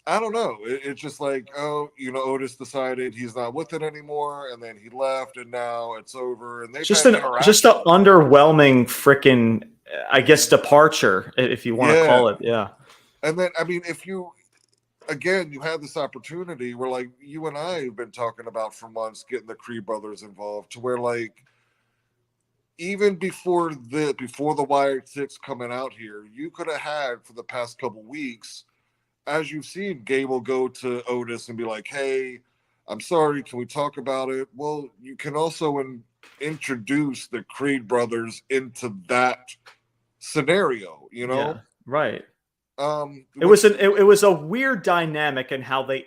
I don't know. It's just like, oh, you know, Otis decided he's not with it anymore, and then he left, and now it's over. And they just an underwhelming freaking, I guess, departure, if you want to call it. Yeah. And then, I mean, if you, again, you have this opportunity where, like, you and I have been talking about for months, getting the Creed brothers involved, to where, like, even before the Wyatt Six coming out here, you could have had for the past couple weeks, as you've seen Gable go to Otis and be like, hey, I'm sorry, can we talk about it? Well, you can also introduce the Creed brothers into that scenario, you know? Yeah, right. It was a weird dynamic in how they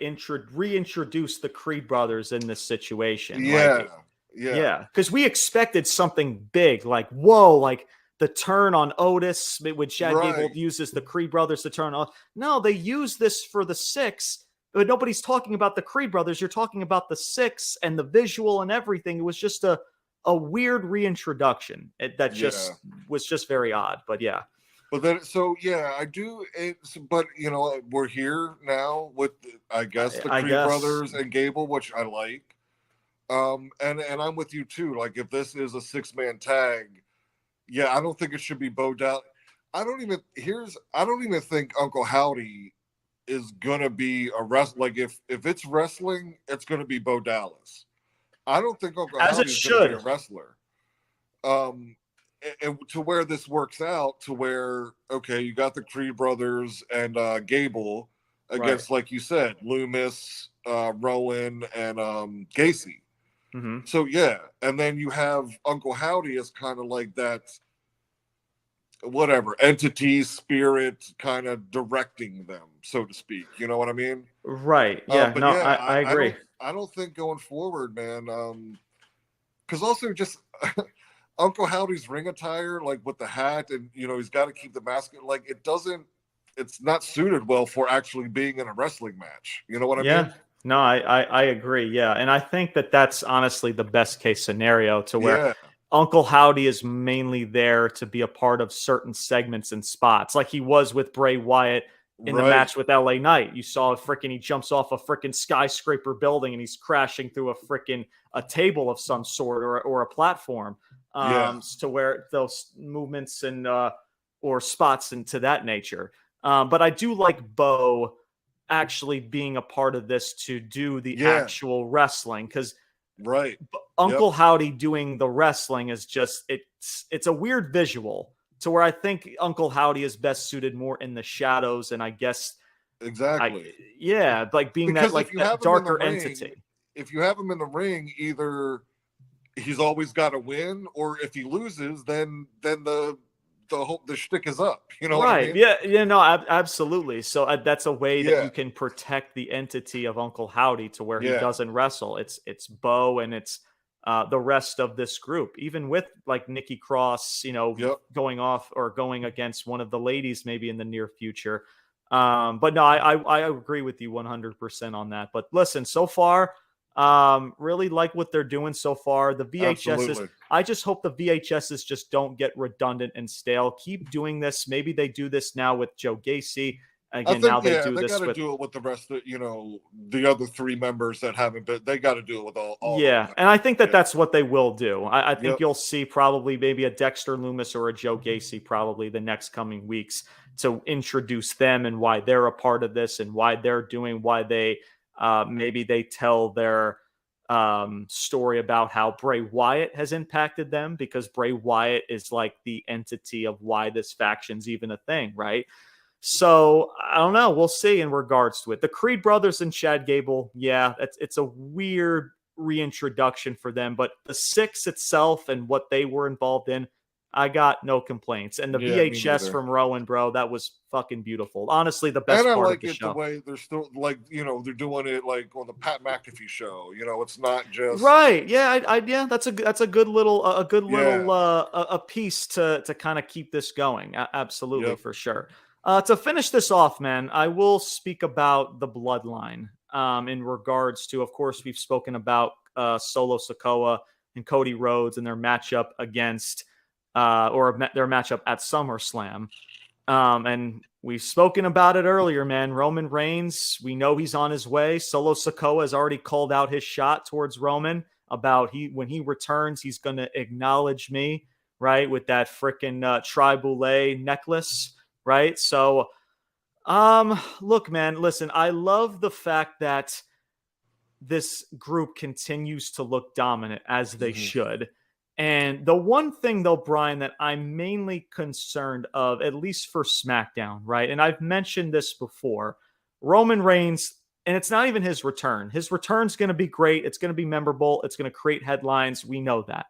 reintroduced the Creed brothers in this situation. Yeah. Because we expected something big, like, whoa, like the turn on Otis, when Chad Gable uses the Creed brothers to turn on. No, they use this for the six, but nobody's talking about the Creed brothers. You're talking about the six and the visual and everything. It was just a weird reintroduction that just was just very odd. But yeah. But then, I do. But you know, we're here now with, I guess, the Creed brothers and Gable, which I like. And I'm with you too. Like, if this is a 6-man tag, I don't think it should be Bo Dallas. I don't even think Uncle Howdy is gonna be a like, if it's wrestling, it's gonna be Bo Dallas. I don't think Uncle Howdy's gonna be a wrestler. And to where this works out, to where, okay, you got the Creed brothers and Gable against, like you said, Loomis, Rowan, and Gacy. Mm-hmm. So yeah, and then you have Uncle Howdy as kind of like that, whatever entity, spirit, kind of directing them, so to speak. You know what I mean? Right. Yeah. But No, yeah, I agree. I don't think going forward, man. Because also just Uncle Howdy's ring attire, like with the hat, and he's got to keep the mask. Like it's not suited well for actually being in a wrestling match. You know what I Yeah. mean? No, I agree. Yeah. And I think that that's honestly the best case scenario, to where Yeah, Uncle Howdy is mainly there to be a part of certain segments and spots, like he was with Bray Wyatt in the right. match with LA Knight. You saw he jumps off a freaking skyscraper building and he's crashing through a table of some sort, or a platform, Yeah, to where those movements and or spots into that nature. But I do like Bo actually being a part of this to do the yeah, actual wrestling, because right. Yep, Uncle Howdy doing the wrestling is just it's a weird visual, to where I think Uncle Howdy is best suited more in the shadows, and I guess I exactly. yeah, like being that, Because like that darker entity. if you have him in the ring, either he's always got to win, or if he loses, then the shtick is up. You know what I Right. mean? Yeah. Yeah. No. Absolutely. So that's a way that Yeah, you can protect the entity of Uncle Howdy, to where he yeah, doesn't wrestle. It's Bo and it's the rest of this group, even with like Nikki Cross, yep, going off or going against one of the ladies maybe in the near future. But no, I agree with you 100% on that. But listen, so far, really like what they're doing so far. The VHSs, absolutely. I just hope the VHSs just don't get redundant and stale. Keep doing this. Maybe they do this now with Joe Gacy. I Again, now think they yeah, do they got this to with, do it with the rest of the other three members that haven't been. They got to do it with all those yeah. members. And I think that Yeah, that's what they will do. I think yep, you'll see probably maybe a Dexter Loomis or a Joe Gacy probably the next coming weeks, to introduce them and why they're a part of this and why they're doing, why they maybe they tell their story about how Bray Wyatt has impacted them, because Bray Wyatt is like the entity of why this faction's even a thing, right? So I don't know. We'll see in regards to it. The Creed brothers and Chad Gable, yeah, it's a weird reintroduction for them, but the Six itself and what they were involved in, I got no complaints. And the yeah, me VHS neither. from Rowan, bro, that was fucking beautiful. Honestly, the And best I part of like the it the show. way they're still like they're doing it like on the Pat McAfee show. It's not just Right. Yeah. Yeah. That's a good little yeah. a piece to kind of keep this going. Absolutely, Yep. for sure. To finish this off, man, I will speak about the bloodline. In regards to, of course, we've spoken about Solo Sikoa and Cody Rhodes and their matchup against their matchup at SummerSlam. And we've spoken about it earlier, man. Roman Reigns, we know he's on his way. Solo Sikoa has already called out his shot towards Roman about when he returns, he's going to acknowledge me, right, with that freaking tri-boulet necklace, right? So, look, man, listen, I love the fact that this group continues to look dominant, as they Mhm. should. And the one thing, though, Brian, that I'm mainly concerned of, at least for SmackDown, right? And I've mentioned this before, Roman Reigns, and it's not even his return. His return's going to be great. It's going to be memorable. It's going to create headlines. We know that.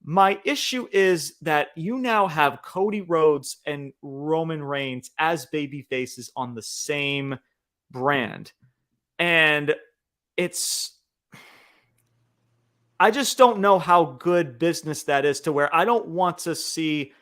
My issue is that you now have Cody Rhodes and Roman Reigns as baby faces on the same brand. And it's I just don't know how good business that is, to where I don't want to see.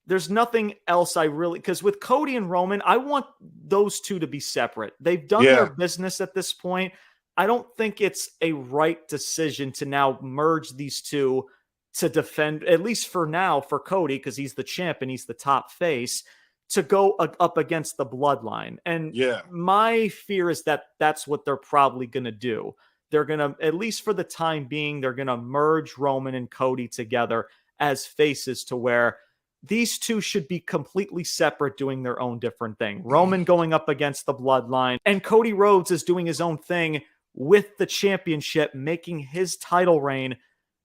There's nothing else I really, because with Cody and Roman, I want those two to be separate. They've done their Yeah. business at this point. I don't think it's a right decision to now merge these two to defend, at least for now, for Cody, because he's the champ and he's the top face, to go up against the bloodline. And Yeah. my fear is that that's what they're probably going to do. They're going to, at least for the time being, they're going to merge Roman and Cody together as faces, to where these two should be completely separate, doing their own different thing. Roman going up against the bloodline, and Cody Rhodes is doing his own thing with the championship, making his title reign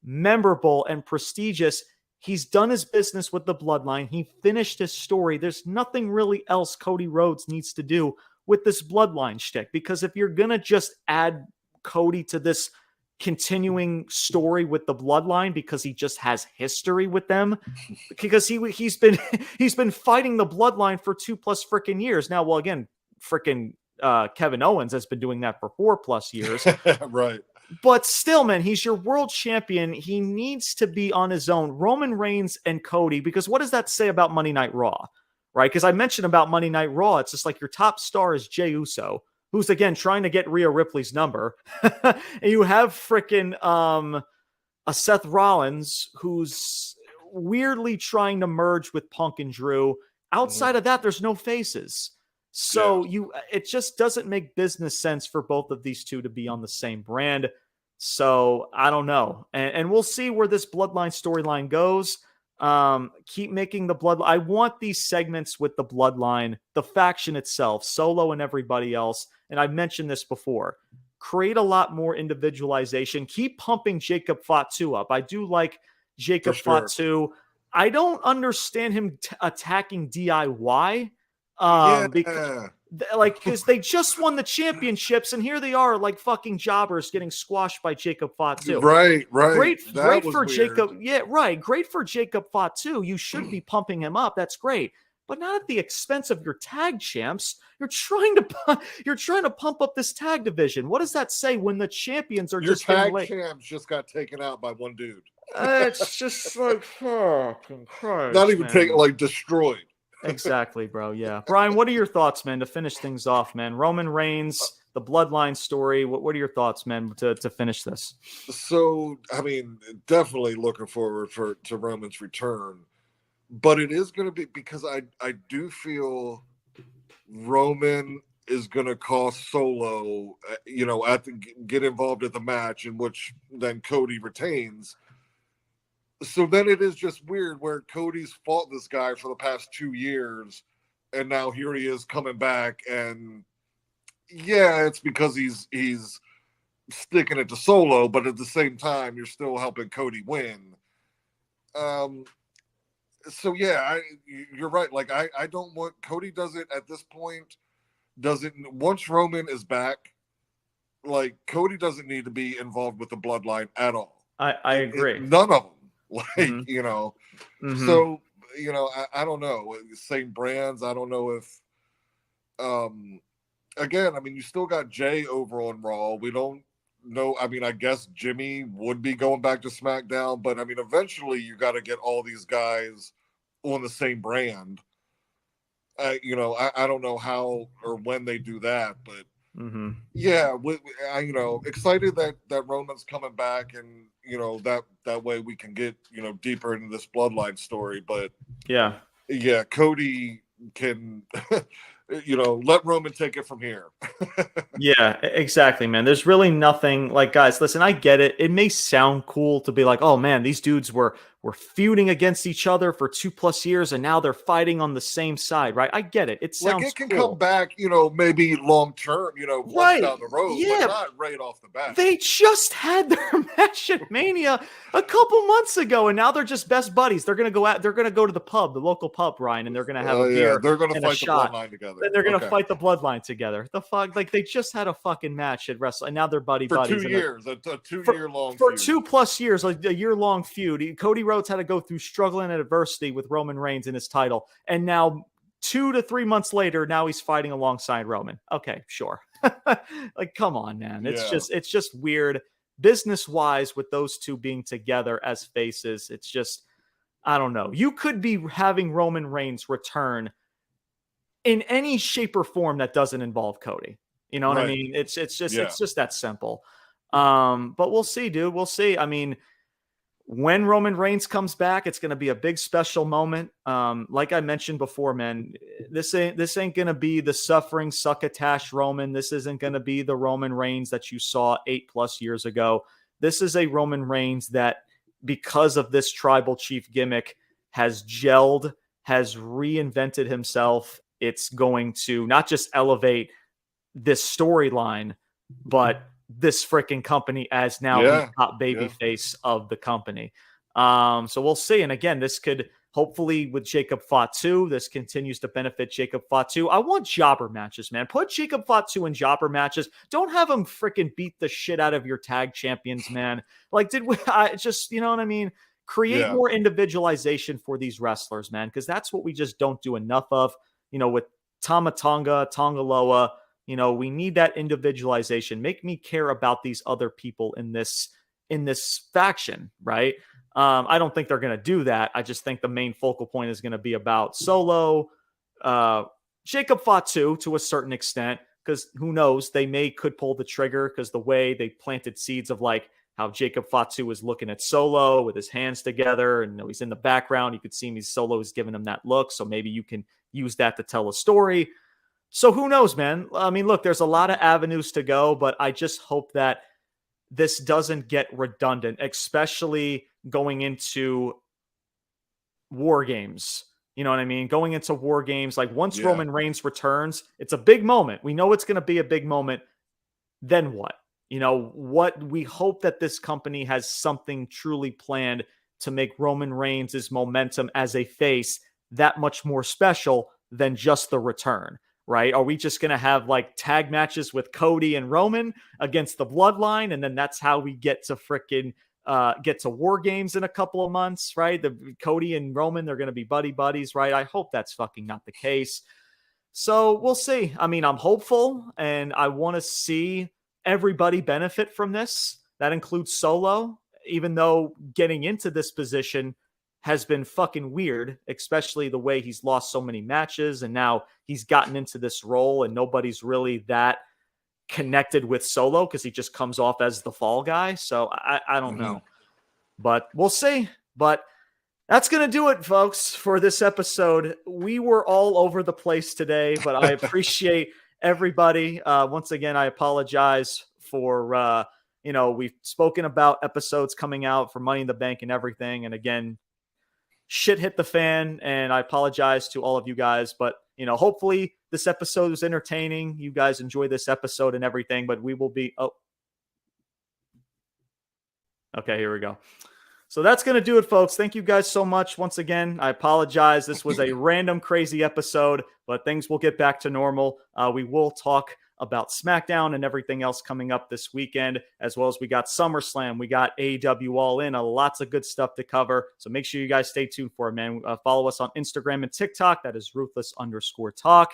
memorable and prestigious. He's done his business with the bloodline. He finished his story. There's nothing really else Cody Rhodes needs to do with this bloodline shtick, because if you're going to just add Cody to this continuing story with the bloodline because he just has history with them, because he's been fighting the bloodline for 2+ freaking years now. Well, again, freaking Kevin Owens has been doing that for 4+ years. Right. But still, man, he's your world champion. He needs to be on his own. Roman Reigns and Cody, because what does that say about Monday Night Raw? Right? Because I mentioned about Monday Night Raw, it's just like your top star is Jey Uso, who's, again, trying to get Rhea Ripley's number. And you have freaking a Seth Rollins, who's weirdly trying to merge with Punk and Drew. Outside of that, there's no faces. So it just doesn't make business sense for both of these two to be on the same brand. So I don't know. And we'll see where this bloodline storyline goes. Keep making the bloodline. I want these segments with the bloodline, the faction itself, Solo and everybody else. And I've mentioned this before. Create a lot more individualization. Keep pumping Jacob Fatu up. I do like Jacob Fatu. I don't understand him attacking DIY. Because they just won the championships, and here they are like fucking jobbers getting squashed by Jacob Fatu. Right. Great for Jacob. Yeah, right. Great for Jacob Fatu. You should be pumping him up. That's great, but not at the expense of your tag champs. You're trying to pump up this tag division. What does that say when the champions are your just tag champs just got taken out by one dude? It's just like fucking Christ. Not even taken, like destroyed. Exactly, bro. Yeah. Brian, what are your thoughts, man, to finish things off, man? Roman Reigns, the bloodline story. What are your thoughts, man, to finish this? So, I mean, definitely looking forward to Roman's return. But it is going to be, because I do feel Roman is going to cost Solo, get involved at the match, in which then Cody retains. So then it is just weird where Cody's fought this guy for the past 2 years, and now here he is coming back, and it's because he's sticking it to Solo, but at the same time you're still helping Cody win. So you're right. Like I don't want Cody doesn't at this point once Roman is back, like Cody doesn't need to be involved with the bloodline at all. I agree. None of them. So, I don't know. Same brands. I don't know if, again, I mean, you still got Jay over on Raw. We don't know. I mean, I guess Jimmy would be going back to SmackDown, but I mean, eventually you got to get all these guys on the same brand. I don't know how or when they do that, but excited that Roman's coming back, and that way we can get deeper into this bloodline story. But Cody can let Roman take it from here. Yeah, exactly, man. There's really nothing like, guys, listen, I get it. It may sound cool to be like, oh man, these dudes were feuding against each other for 2+ years, and now they're fighting on the same side, right? I get it. It sounds like it can cool. come back, maybe long term, once down the road, but not right off the bat. They just had their match at Mania a couple months ago, and now they're just best buddies. They're gonna go out. They're gonna go to the pub, the local pub, Ryan, and they're gonna have a beer. They're gonna and fight a the shot. bloodline together. Then they're gonna fight the bloodline together. The fuck, like they just had a fucking match at Wrestle, and now they're buddies. For 2 years, a 2-year long for feud. 2+ years, like a year-long feud. Cody Rhodes had to go through struggle and adversity with Roman Reigns in his title, and now 2 to 3 months later, now he's fighting alongside Roman. Okay, sure. Like, come on, man. It's just weird business-wise with those two being together as faces. It's just, I don't know. You could be having Roman Reigns return in any shape or form that doesn't involve Cody. You know what I mean? It's just that simple. But we'll see, dude. We'll see. I mean, when Roman Reigns comes back, it's going to be a big special moment. Like I mentioned before, man, this ain't going to be the suffering succotash Roman. This isn't going to be the Roman Reigns that you saw 8+ years ago. This is a Roman Reigns that, because of this tribal chief gimmick, has gelled, has reinvented himself. It's going to not just elevate this storyline, but this freaking company as now the top baby face of the company. So we'll see. And again, this could Hopefully with Jacob Fatu, this continues to benefit Jacob Fatu. I want jobber matches, man. Put Jacob Fatu in jobber matches. Don't have him freaking beat the shit out of your tag champions, man. Like, I just, you know what I mean? Create more individualization for these wrestlers, man, because that's what we just don't do enough of. You know, with Tama Tonga, Tongaloa, you know, we need that individualization. Make me care about these other people in this faction, right? I don't think they're going to do that. I just think the main focal point is going to be about Solo, Jacob Fatu to a certain extent, because who knows, they could pull the trigger, because the way they planted seeds of like how Jacob Fatu was looking at Solo with his hands together, and he's in the background. You could see Solo is giving him that look. So maybe you can use that to tell a story. So who knows, man? I mean, look, there's a lot of avenues to go, but I just hope that this doesn't get redundant, especially going into War Games. You know what I mean? Going into War Games, like once Roman Reigns returns, it's a big moment. We know it's going to be a big moment. Then what? You know, we hope that this company has something truly planned to make Roman Reigns' momentum as a face that much more special than just the return, right? Are we just going to have like tag matches with Cody and Roman against the Bloodline, and then that's how we get to frickin' get to War Games in a couple of months, right? The Cody and Roman, they're going to be buddies, right? I hope that's fucking not the case. So we'll see. I mean, I'm hopeful, and I want to see everybody benefit from this. That includes Solo, even though getting into this position has been fucking weird, especially the way he's lost so many matches, and now he's gotten into this role and nobody's really that connected with Solo because he just comes off as the fall guy. So I don't know, but we'll see. But that's going to do it, folks, for this episode. We were all over the place today, but I appreciate everybody. Once again, I apologize for, we've spoken about episodes coming out for Money in the Bank and everything. And again, shit hit the fan, and I apologize to all of you guys, but hopefully this episode was entertaining. You guys enjoy this episode and everything, but we will be, okay, here we go. So that's going to do it, folks. Thank you guys so much. Once again, I apologize. This was a random, crazy episode, but things will get back to normal. We will talk about SmackDown and everything else coming up this weekend, as well as we got SummerSlam. We got AEW All In. Lots of good stuff to cover. So make sure you guys stay tuned for it, man. Follow us on Instagram and TikTok. That is Ruthless_Talk.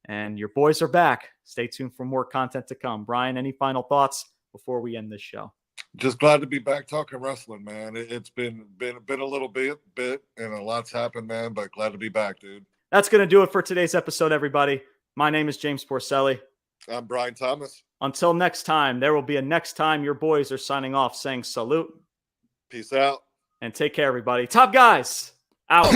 And your boys are back. Stay tuned for more content to come. Brian, any final thoughts before we end this show? Just glad to be back talking wrestling, man. It's been a little bit, and a lot's happened, man, but glad to be back, dude. That's going to do it for today's episode, everybody. My name is James Porcelli. I'm Brian Thomas. Until next time, there will be a next time. Your boys are signing off saying salute. Peace out. And take care, everybody. Top guys, out.